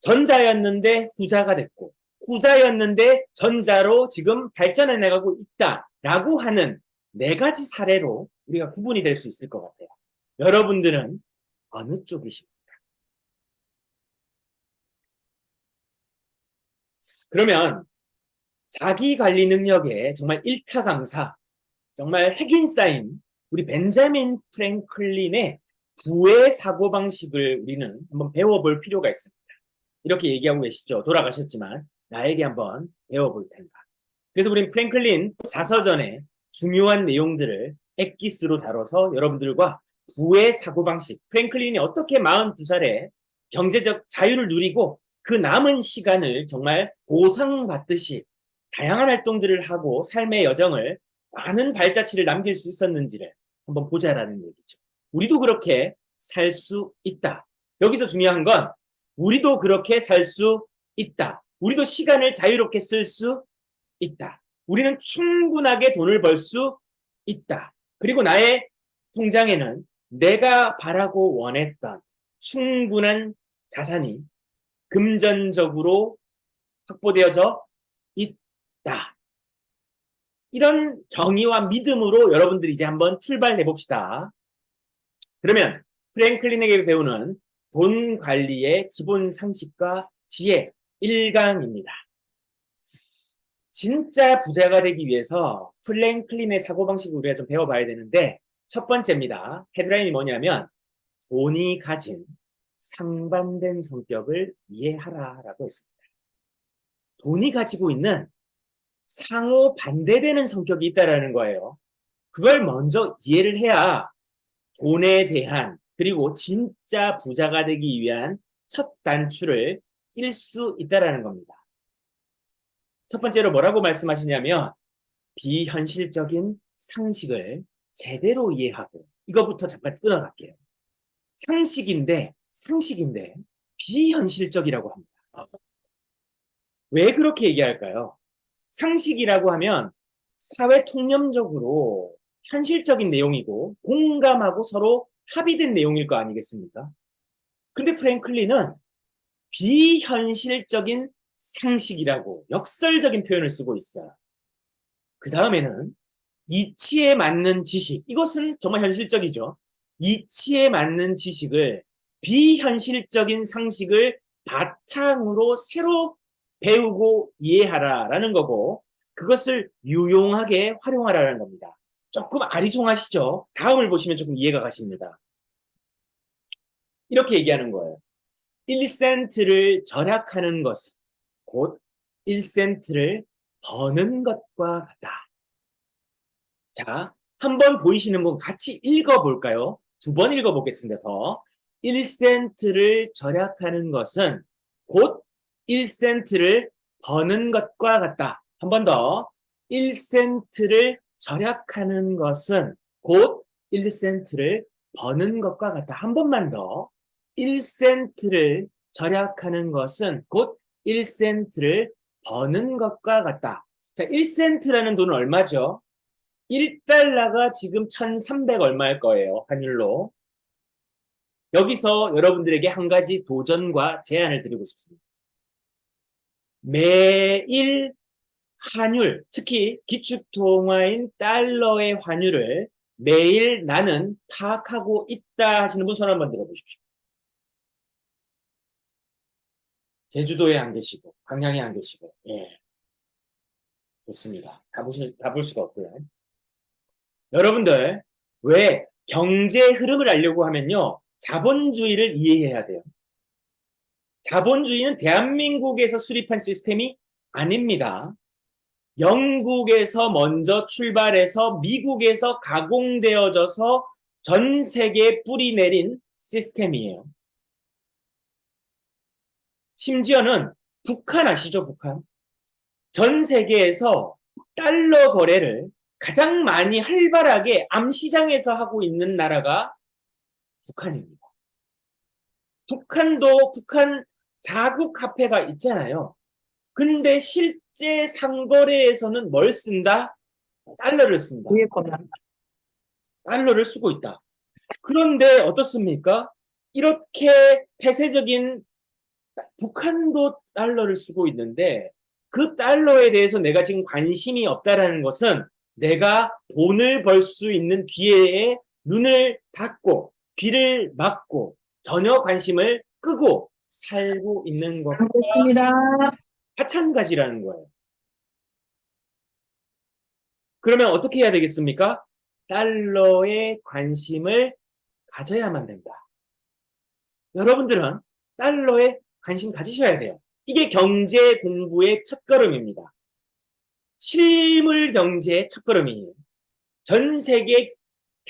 전자였는데 후자가 됐고 후자였는데 전자로 지금 발전해 나가고 있다라고 하는 네 가지 사례로 우리가 구분이 될 수 있을 것 같아요. 여러분들은 어느 쪽이십니까? 그러면 자기관리 능력의 정말 일타 강사, 정말 핵인싸인 우리 벤자민 프랭클린의 부의 사고방식을 우리는 한번 배워볼 필요가 있습니다. 이렇게 얘기하고 계시죠. 돌아가셨지만 나에게 한번 배워볼 텐가. 그래서 우린 프랭클린 자서전에 중요한 내용들을 엑기스로 다뤄서 여러분들과 부의 사고방식, 프랭클린이 어떻게 42살에 경제적 자유를 누리고 그 남은 시간을 정말 보상받듯이 다양한 활동들을 하고 삶의 여정을, 많은 발자취를 남길 수 있었는지를 한번 보자라는 얘기죠. 우리도 그렇게 살 수 있다. 여기서 중요한 건 우리도 그렇게 살 수 있다. 우리도 시간을 자유롭게 쓸 수 있다. 우리는 충분하게 돈을 벌 수 있다. 그리고 나의 통장에는 내가 바라고 원했던 충분한 자산이 금전적으로 확보되어져 있다. 이런 정의와 믿음으로 여러분들이 이제 한번 출발해 봅시다. 그러면 프랭클린에게 배우는 돈 관리의 기본 상식과 지혜 1강입니다. 진짜 부자가 되기 위해서 프랭클린의 사고방식을 우리가 좀 배워봐야 되는데, 첫 번째입니다. 헤드라인이 뭐냐면 돈이 가진 상반된 성격을 이해하라라고 했습니다. 돈이 가지고 있는 상호 반대되는 성격이 있다라는 거예요. 그걸 먼저 이해를 해야 돈에 대한, 그리고 진짜 부자가 되기 위한 첫 단추를 낄 수 있다라는 겁니다. 첫 번째로 뭐라고 말씀하시냐면 비현실적인 상식을 제대로 이해하고, 이거부터 잠깐 끊어갈게요. 상식인데 비현실적이라고 합니다. 왜 그렇게 얘기할까요? 상식이라고 하면 사회 통념적으로 현실적인 내용이고 공감하고 서로 합의된 내용일 거 아니겠습니까? 근데 프랭클린은 비현실적인 상식이라고 역설적인 표현을 쓰고 있어요. 그 다음에는 이치에 맞는 지식. 이것은 정말 현실적이죠. 이치에 맞는 지식을 비현실적인 상식을 바탕으로 새로 배우고 이해하라라는 거고 그것을 유용하게 활용하라는 겁니다. 조금 아리송하시죠? 다음을 보시면 조금 이해가 가십니다. 이렇게 얘기하는 거예요. 1센트를 절약하는 것은 곧 1센트를 버는 것과 같다. 자, 한번 보이시는 분 같이 읽어볼까요? 두 번 읽어보겠습니다. 더. 1센트를 절약하는 것은 곧 1센트를 버는 것과 같다. 한 번 더. 1센트를 절약하는 것은 곧 1센트를 버는 것과 같다. 한 번만 더. 1센트를 절약하는 것은 곧 1센트를 버는 것과 같다. 자, 1센트라는 돈은 얼마죠? 1달러가 지금 1,300 얼마일 거예요. 환율로. 여기서 여러분들에게 한 가지 도전과 제안을 드리고 싶습니다. 매일 환율, 특히 기축통화인 달러의 환율을 매일 나는 파악하고 있다 하시는 분 손 한번 들어보십시오. 제주도에 안 계시고, 광양에 안 계시고, 예. 좋습니다. 다 볼 수가 없고요. 여러분들, 왜 경제 흐름을 알려고 하면요, 자본주의를 이해해야 돼요. 자본주의는 대한민국에서 수립한 시스템이 아닙니다. 영국에서 먼저 출발해서 미국에서 가공되어져서 전 세계에 뿌리 내린 시스템이에요. 심지어는 북한 아시죠? 북한. 전 세계에서 달러 거래를 가장 많이 활발하게 암시장에서 하고 있는 나라가 북한입니다. 북한도 북한 자국 화폐가 있잖아요. 근데 실제 상거래에서는 뭘 쓴다? 달러를 쓴다. 위에 거면. 달러를 쓰고 있다. 그런데 어떻습니까? 이렇게 폐쇄적인 북한도 달러를 쓰고 있는데 그 달러에 대해서 내가 지금 관심이 없다라는 것은 내가 돈을 벌 수 있는 기회에 눈을 닫고 귀를 막고 전혀 관심을 끄고 살고 있는 것과 알겠습니다. 마찬가지라는 거예요. 그러면 어떻게 해야 되겠습니까? 달러에 관심을 가져야만 된다. 여러분들은 달러에 관심 가지셔야 돼요. 이게 경제 공부의 첫걸음입니다. 실물 경제의 첫걸음이에요. 전 세계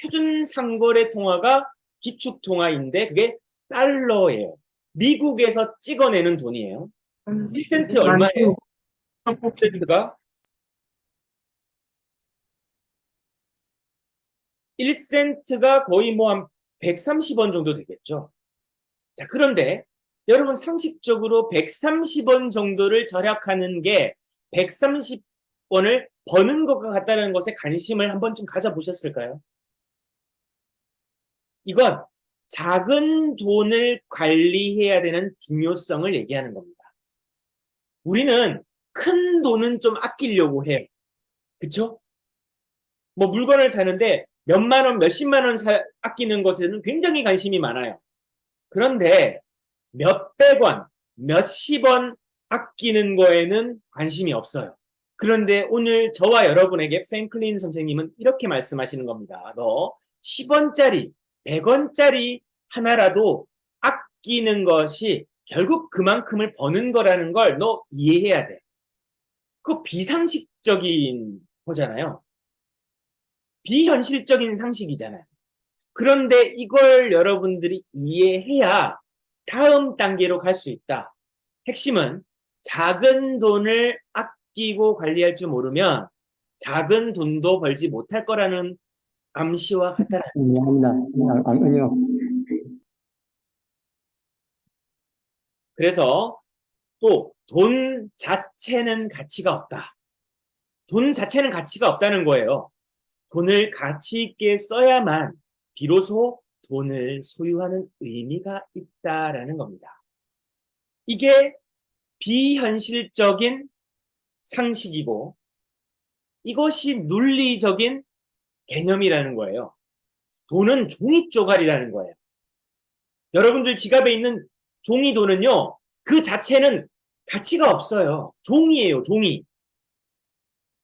표준 상거래 통화가 기축 통화인데 그게 달러예요. 미국에서 찍어내는 돈이에요. 1센트 얼마예요? 1센트가 1센트가 거의 뭐 한 130원 정도 되겠죠. 자, 그런데 여러분 상식적으로 130원 정도를 절약하는 게 130원을 버는 것과 같다는 것에 관심을 한 번쯤 가져보셨을까요? 이건 작은 돈을 관리해야 되는 중요성을 얘기하는 겁니다. 우리는 큰 돈은 좀 아끼려고 해요. 그쵸? 뭐 물건을 사는데 몇만 원, 몇십만 원 아끼는 것에는 굉장히 관심이 많아요. 그런데 몇백 원, 몇십 원 아끼는 거에는 관심이 없어요. 그런데 오늘 저와 여러분에게 프랭클린 선생님은 이렇게 말씀하시는 겁니다. 너 10원짜리, 100원짜리 하나라도 아끼는 것이 결국 그만큼을 버는 거라는 걸 너 이해해야 돼. 그거 비상식적인 거잖아요. 비현실적인 상식이잖아요. 그런데 이걸 여러분들이 이해해야 다음 단계로 갈 수 있다. 핵심은 작은 돈을 아끼고 관리할 줄 모르면 작은 돈도 벌지 못할 거라는 암시와 같다는. 아니요. 그래서 또 돈 자체는 가치가 없다. 돈 자체는 가치가 없다는 거예요. 돈을 가치 있게 써야만 비로소 돈을 소유하는 의미가 있다라는 겁니다. 이게 비현실적인 상식이고 이것이 논리적인 개념이라는 거예요. 돈은 종이 쪼가리라는 거예요. 여러분들 지갑에 있는 종이 돈은요, 그 자체는 가치가 없어요. 종이에요, 종이.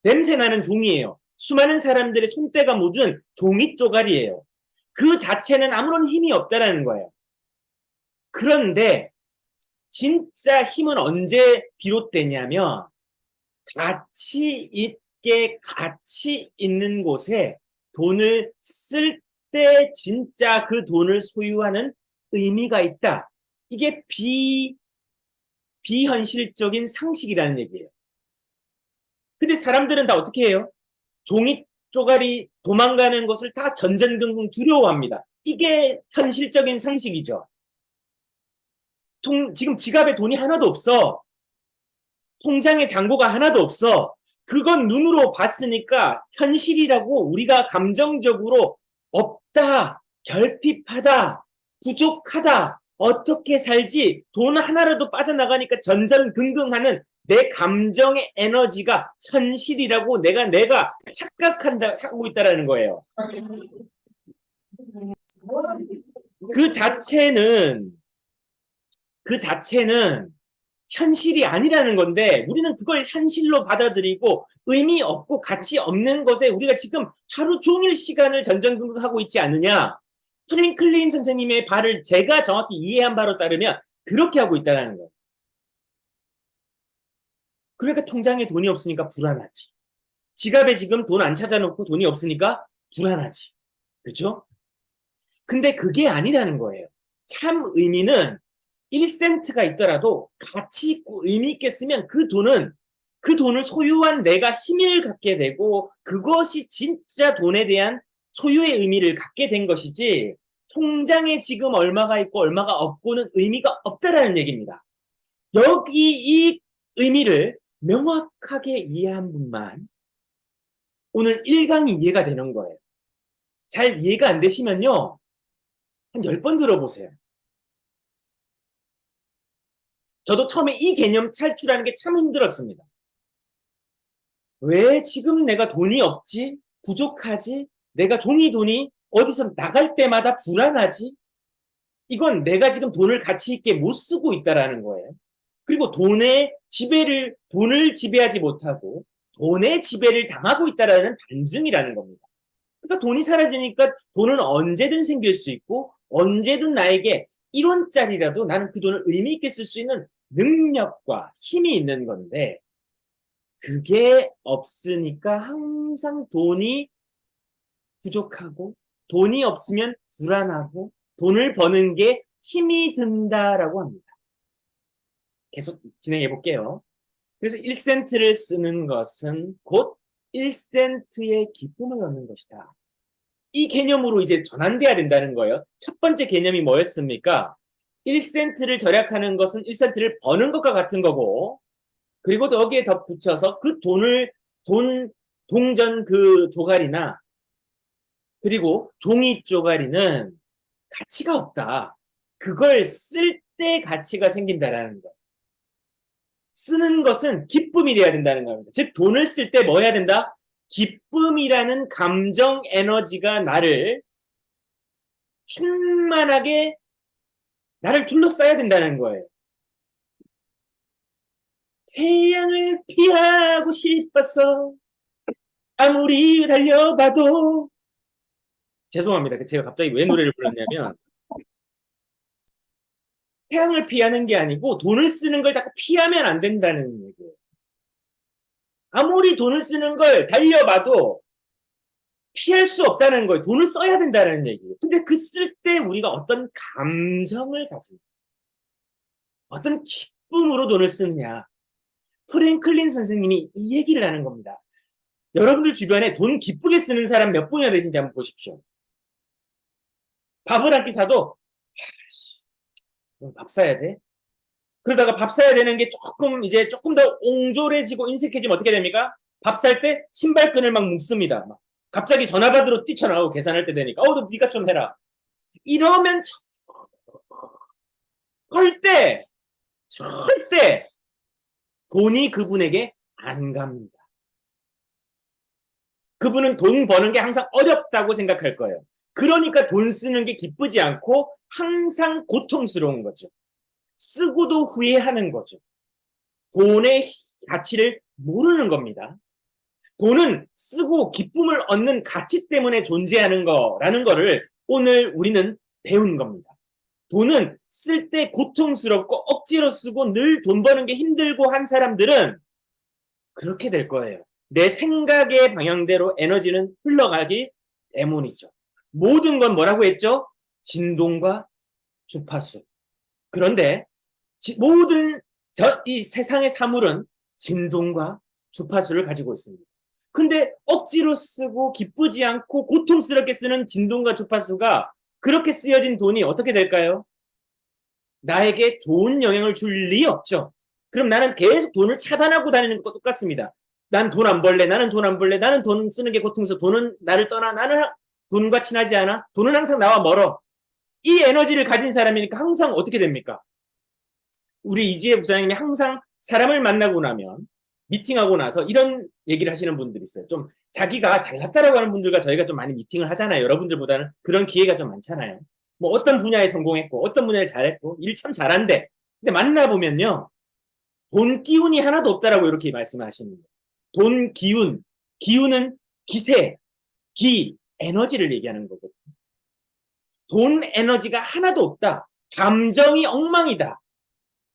냄새나는 종이에요. 수많은 사람들의 손때가 묻은 종이 쪼가리예요. 그 자체는 아무런 힘이 없다라는 거예요. 그런데 진짜 힘은 언제 비롯되냐면 가치 있게 가치 있는 곳에 돈을 쓸 때 진짜 그 돈을 소유하는 의미가 있다. 이게 비현실적인 상식이라는 얘기예요. 근데 사람들은 다 어떻게 해요? 종이 쪼가리 도망가는 것을 다 전전긍긍 두려워합니다. 이게 현실적인 상식이죠. 지금 지갑에 돈이 하나도 없어. 통장에 잔고가 하나도 없어. 그건 눈으로 봤으니까 현실이라고 우리가 감정적으로 없다, 결핍하다, 부족하다, 어떻게 살지, 돈 하나라도 빠져나가니까 전전긍긍하는 내 감정의 에너지가 현실이라고 내가 착각한다, 하고 있다라는 거예요. 그 자체는 현실이 아니라는 건데 우리는 그걸 현실로 받아들이고 의미 없고 가치 없는 것에 우리가 지금 하루 종일 시간을 전전긍긍하고 있지 않느냐. 프랭클린 선생님의 바를 제가 정확히 이해한 바로 따르면 그렇게 하고 있다는 거예요. 그러니까 통장에 돈이 없으니까 불안하지. 지갑에 지금 돈 안 찾아놓고 돈이 없으니까 불안하지. 그렇죠? 근데 그게 아니라는 거예요. 참 의미는 1센트가 있더라도 가치 있고 의미 있게 쓰면 그 돈을 소유한 내가 힘을 갖게 되고 그것이 진짜 돈에 대한 소유의 의미를 갖게 된 것이지 통장에 지금 얼마가 있고 얼마가 없고는 의미가 없다라는 얘기입니다. 여기 이 의미를 명확하게 이해한 분만 오늘 1강이 이해가 되는 거예요. 잘 이해가 안 되시면요. 한 10번 들어보세요. 저도 처음에 이 개념 탈출하는 게 참 힘들었습니다. 왜 지금 내가 돈이 없지? 부족하지? 내가 종이 돈이 어디서 나갈 때마다 불안하지? 이건 내가 지금 돈을 가치 있게 못 쓰고 있다라는 거예요. 그리고 돈을 지배하지 못하고 돈의 지배를 당하고 있다라는 반증이라는 겁니다. 그러니까 돈이 사라지니까 돈은 언제든 생길 수 있고 언제든 나에게 1원짜리라도 나는 그 돈을 의미 있게 쓸 수 있는 능력과 힘이 있는 건데 그게 없으니까 항상 돈이 부족하고 돈이 없으면 불안하고 돈을 버는 게 힘이 든다라고 합니다. 계속 진행해 볼게요. 그래서 1센트를 쓰는 것은 곧 1센트의 기쁨을 얻는 것이다. 이 개념으로 이제 전환돼야 된다는 거예요. 첫 번째 개념이 뭐였습니까? 1센트를 절약하는 것은 1센트를 버는 것과 같은 거고 그리고 여기에 덧붙여서 그 동전 그 조가리나 그리고 종이 조가리는 가치가 없다. 그걸 쓸 때 가치가 생긴다라는 거. 쓰는 것은 기쁨이 돼야 된다는 겁니다. 즉 돈을 쓸 때 뭐 해야 된다? 기쁨이라는 감정 에너지가 나를 충만하게 나를 둘러싸야 된다는 거예요. 태양을 피하고 싶어서 아무리 달려봐도 죄송합니다. 제가 갑자기 왜 노래를 불렀냐면 태양을 피하는 게 아니고 돈을 쓰는 걸 자꾸 피하면 안 된다는 얘기예요. 아무리 돈을 쓰는 걸 달려봐도 피할 수 없다는 거예요. 돈을 써야 된다는 얘기예요. 근데 그 쓸 때 우리가 어떤 감정을 가지냐, 어떤 기쁨으로 돈을 쓰느냐. 프랭클린 선생님이 이 얘기를 하는 겁니다. 여러분들 주변에 돈 기쁘게 쓰는 사람 몇 분이나 되신지 한번 보십시오. 밥을 한 끼 사도 밥 사야 돼? 그러다가 밥 사야 되는 게 조금 더 옹졸해지고 인색해지면 어떻게 됩니까? 밥 살 때 신발끈을 막 묶습니다. 갑자기 전화받으러 뛰쳐나오고 계산할 때 되니까 너 네가 좀 해라. 이러면 절대 돈이 그분에게 안 갑니다. 그분은 돈 버는 게 항상 어렵다고 생각할 거예요. 그러니까 돈 쓰는 게 기쁘지 않고 항상 고통스러운 거죠. 쓰고도 후회하는 거죠. 돈의 가치를 모르는 겁니다. 돈은 쓰고 기쁨을 얻는 가치 때문에 존재하는 거라는 거를 오늘 우리는 배운 겁니다. 돈은 쓸 때 고통스럽고 억지로 쓰고 늘 돈 버는 게 힘들고 한 사람들은 그렇게 될 거예요. 내 생각의 방향대로 에너지는 흘러가기 때문이죠. 모든 건 뭐라고 했죠? 진동과 주파수. 그런데 모든 이 세상의 사물은 진동과 주파수를 가지고 있습니다. 근데 억지로 쓰고 기쁘지 않고 고통스럽게 쓰는 진동과 주파수가 그렇게 쓰여진 돈이 어떻게 될까요? 나에게 좋은 영향을 줄 리 없죠. 그럼 나는 계속 돈을 차단하고 다니는 것과 똑같습니다. 난 돈 안 벌래, 나는 돈 안 벌래, 나는 돈 쓰는 게 고통스러워, 돈은 나를 떠나, 나는 돈과 친하지 않아, 돈은 항상 나와 멀어. 이 에너지를 가진 사람이니까 항상 어떻게 됩니까? 우리 이지혜 부사장님이 항상 사람을 만나고 나면 미팅하고 나서 이런 얘기를 하시는 분들이 있어요. 좀 자기가 잘났다라고 하는 분들과 저희가 좀 많이 미팅을 하잖아요. 여러분들보다는 그런 기회가 좀 많잖아요. 뭐 어떤 분야에 성공했고 어떤 분야를 잘했고 일 참 잘한대. 근데 만나보면요. 돈 기운이 하나도 없다라고 이렇게 말씀을 하시는 거예요. 돈 기운, 기운은 기세, 기, 에너지를 얘기하는 거거든요. 돈 에너지가 하나도 없다. 감정이 엉망이다.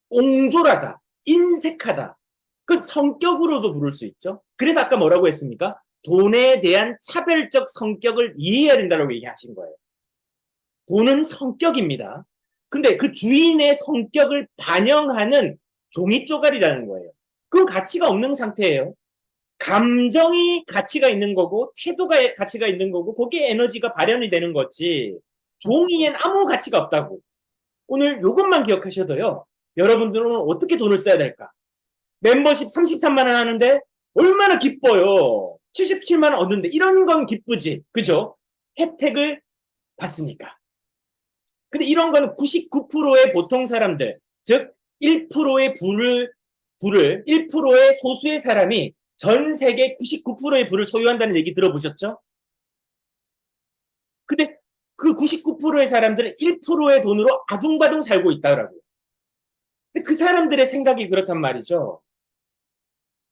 옹졸하다. 인색하다. 그 성격으로도 부를 수 있죠. 그래서 아까 뭐라고 했습니까? 돈에 대한 차별적 성격을 이해해야 된다고 얘기하신 거예요. 돈은 성격입니다. 근데 그 주인의 성격을 반영하는 종이 쪼가리라는 거예요. 그건 가치가 없는 상태예요. 감정이 가치가 있는 거고 태도가 가치가 있는 거고 거기에 에너지가 발현이 되는 거지 종이엔 아무 가치가 없다고. 오늘 이것만 기억하셔도요. 여러분들은 어떻게 돈을 써야 될까? 멤버십 33만 원 하는데 얼마나 기뻐요. 77만 원 얻는데 이런 건 기쁘지. 그죠? 혜택을 받으니까. 근데 이런 거는 99%의 보통 사람들, 즉 1%의 1%의 소수의 사람이 전 세계 99%의 부를 소유한다는 얘기 들어보셨죠? 근데 그 99%의 사람들은 1%의 돈으로 아둥바둥 살고 있다라고요. 근데 그 사람들의 생각이 그렇단 말이죠.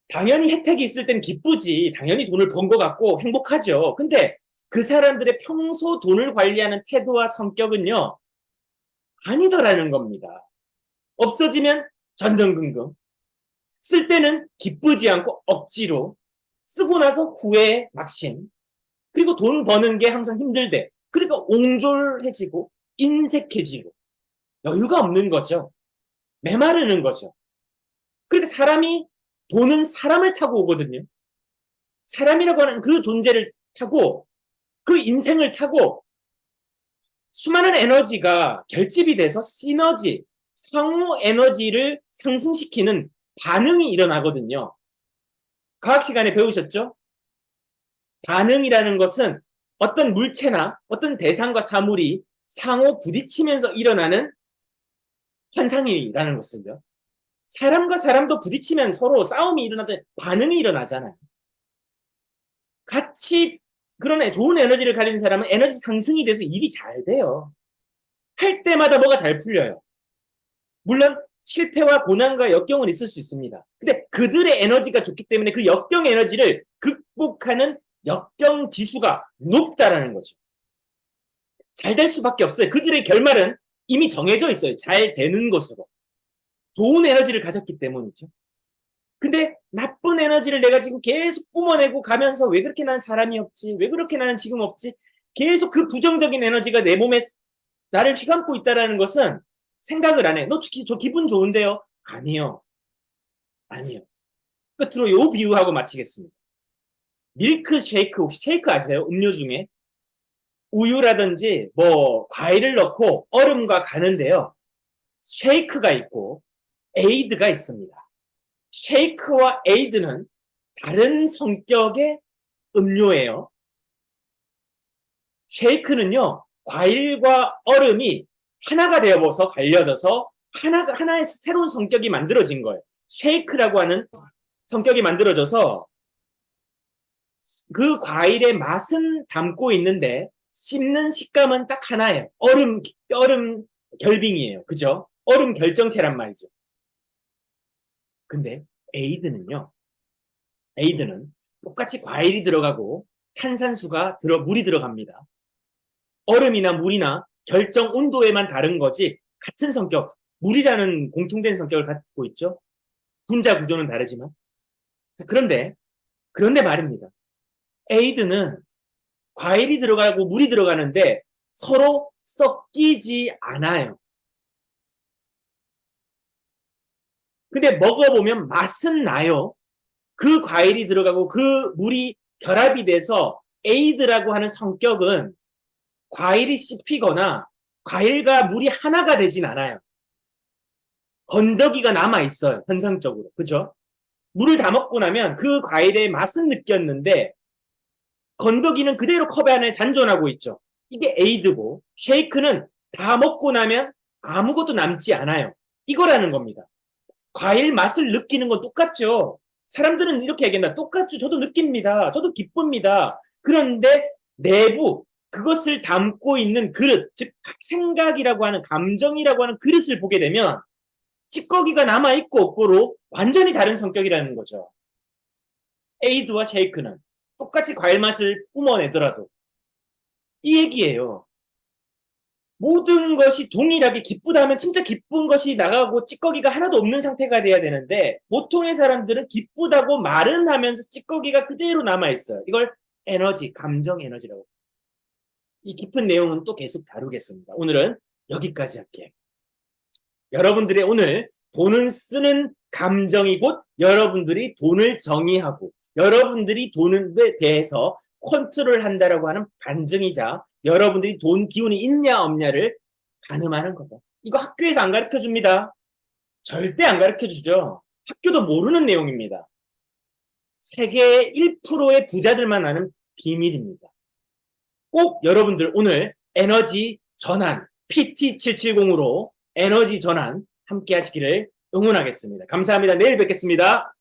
당연히 혜택이 있을 땐 기쁘지. 당연히 돈을 번 것 같고 행복하죠. 근데 그 사람들의 평소 돈을 관리하는 태도와 성격은요. 아니더라는 겁니다. 없어지면 전전긍긍. 쓸 때는 기쁘지 않고 억지로. 쓰고 나서 후회 막심. 그리고 돈 버는 게 항상 힘들대. 그러니까 옹졸해지고 인색해지고 여유가 없는 거죠. 메마르는 거죠. 그러니까 돈은 사람을 타고 오거든요. 사람이라고 하는 그 존재를 타고 그 인생을 타고 수많은 에너지가 결집이 돼서 시너지, 상호 에너지를 상승시키는 반응이 일어나거든요. 과학 시간에 배우셨죠? 반응이라는 것은 어떤 물체나 어떤 대상과 사물이 상호 부딪히면서 일어나는 현상이라는 것을요. 사람과 사람도 부딪히면 서로 싸움이 일어나든 반응이 일어나잖아요. 같이 그런 좋은 에너지를 가진 사람은 에너지 상승이 돼서 일이 잘 돼요. 할 때마다 뭐가 잘 풀려요. 물론 실패와 고난과 역경은 있을 수 있습니다. 근데 그들의 에너지가 좋기 때문에 그 역경 에너지를 극복하는 역경 지수가 높다라는 거죠. 잘 될 수밖에 없어요. 그들의 결말은 이미 정해져 있어요. 잘 되는 것으로. 좋은 에너지를 가졌기 때문이죠. 근데 나쁜 에너지를 내가 지금 계속 뿜어내고 가면서 왜 그렇게 나는 사람이 없지? 왜 그렇게 나는 지금 없지? 계속 그 부정적인 에너지가 내 몸에 나를 휘감고 있다는 것은 생각을 안 해. 저 기분 좋은데요? 아니요. 아니요. 끝으로 요 비유하고 마치겠습니다. 밀크 쉐이크, 혹시 쉐이크 아세요? 음료 중에? 우유라든지 뭐 과일을 넣고 얼음과 가는데요. 쉐이크가 있고 에이드가 있습니다. 쉐이크와 에이드는 다른 성격의 음료예요. 쉐이크는요, 과일과 얼음이 하나가 되어서 갈려져서 하나의 새로운 성격이 만들어진 거예요. 쉐이크라고 하는 성격이 만들어져서 그 과일의 맛은 담고 있는데 씹는 식감은 딱 하나예요. 얼음 결빙이에요. 그죠? 얼음 결정체란 말이죠. 근데 에이드는요. 에이드는 똑같이 과일이 들어가고 탄산수가 물이 들어갑니다. 얼음이나 물이나 결정 온도에만 다른 거지 같은 성격, 물이라는 공통된 성격을 갖고 있죠. 분자 구조는 다르지만. 그런데 말입니다. 에이드는 과일이 들어가고 물이 들어가는데 서로 섞이지 않아요. 근데 먹어보면 맛은 나요. 그 과일이 들어가고 그 물이 결합이 돼서 에이드라고 하는 성격은 과일이 씹히거나 과일과 물이 하나가 되진 않아요. 건더기가 남아있어요. 현상적으로. 그죠? 물을 다 먹고 나면 그 과일의 맛은 느꼈는데 건더기는 그대로 컵 안에 잔존하고 있죠. 이게 에이드고 쉐이크는 다 먹고 나면 아무것도 남지 않아요. 이거라는 겁니다. 과일 맛을 느끼는 건 똑같죠. 사람들은 이렇게 얘기한다. 똑같죠. 저도 느낍니다. 저도 기쁩니다. 그런데 내부 그것을 담고 있는 그릇, 즉 생각이라고 하는 감정이라고 하는 그릇을 보게 되면 찌꺼기가 남아있고 없고로 완전히 다른 성격이라는 거죠. 에이드와 쉐이크는 똑같이 과일 맛을 뿜어내더라도 이 얘기예요. 모든 것이 동일하게 기쁘다 하면 진짜 기쁜 것이 나가고 찌꺼기가 하나도 없는 상태가 돼야 되는데 보통의 사람들은 기쁘다고 말은 하면서 찌꺼기가 그대로 남아있어요. 이걸 에너지, 감정 에너지라고. 이 깊은 내용은 또 계속 다루겠습니다. 오늘은 여기까지 할게요. 여러분들의 오늘 돈은 쓰는 감정이 곧 여러분들이 돈을 정의하고 여러분들이 돈에 대해서 컨트롤한다라고 하는 반증이자 여러분들이 돈 기운이 있냐 없냐를 가늠하는 거다. 이거 학교에서 안 가르쳐줍니다. 절대 안 가르쳐주죠. 학교도 모르는 내용입니다. 세계의 1%의 부자들만 아는 비밀입니다. 꼭 여러분들 오늘 에너지 전환 PT770으로 에너지 전환 함께 하시기를 응원하겠습니다. 감사합니다. 내일 뵙겠습니다.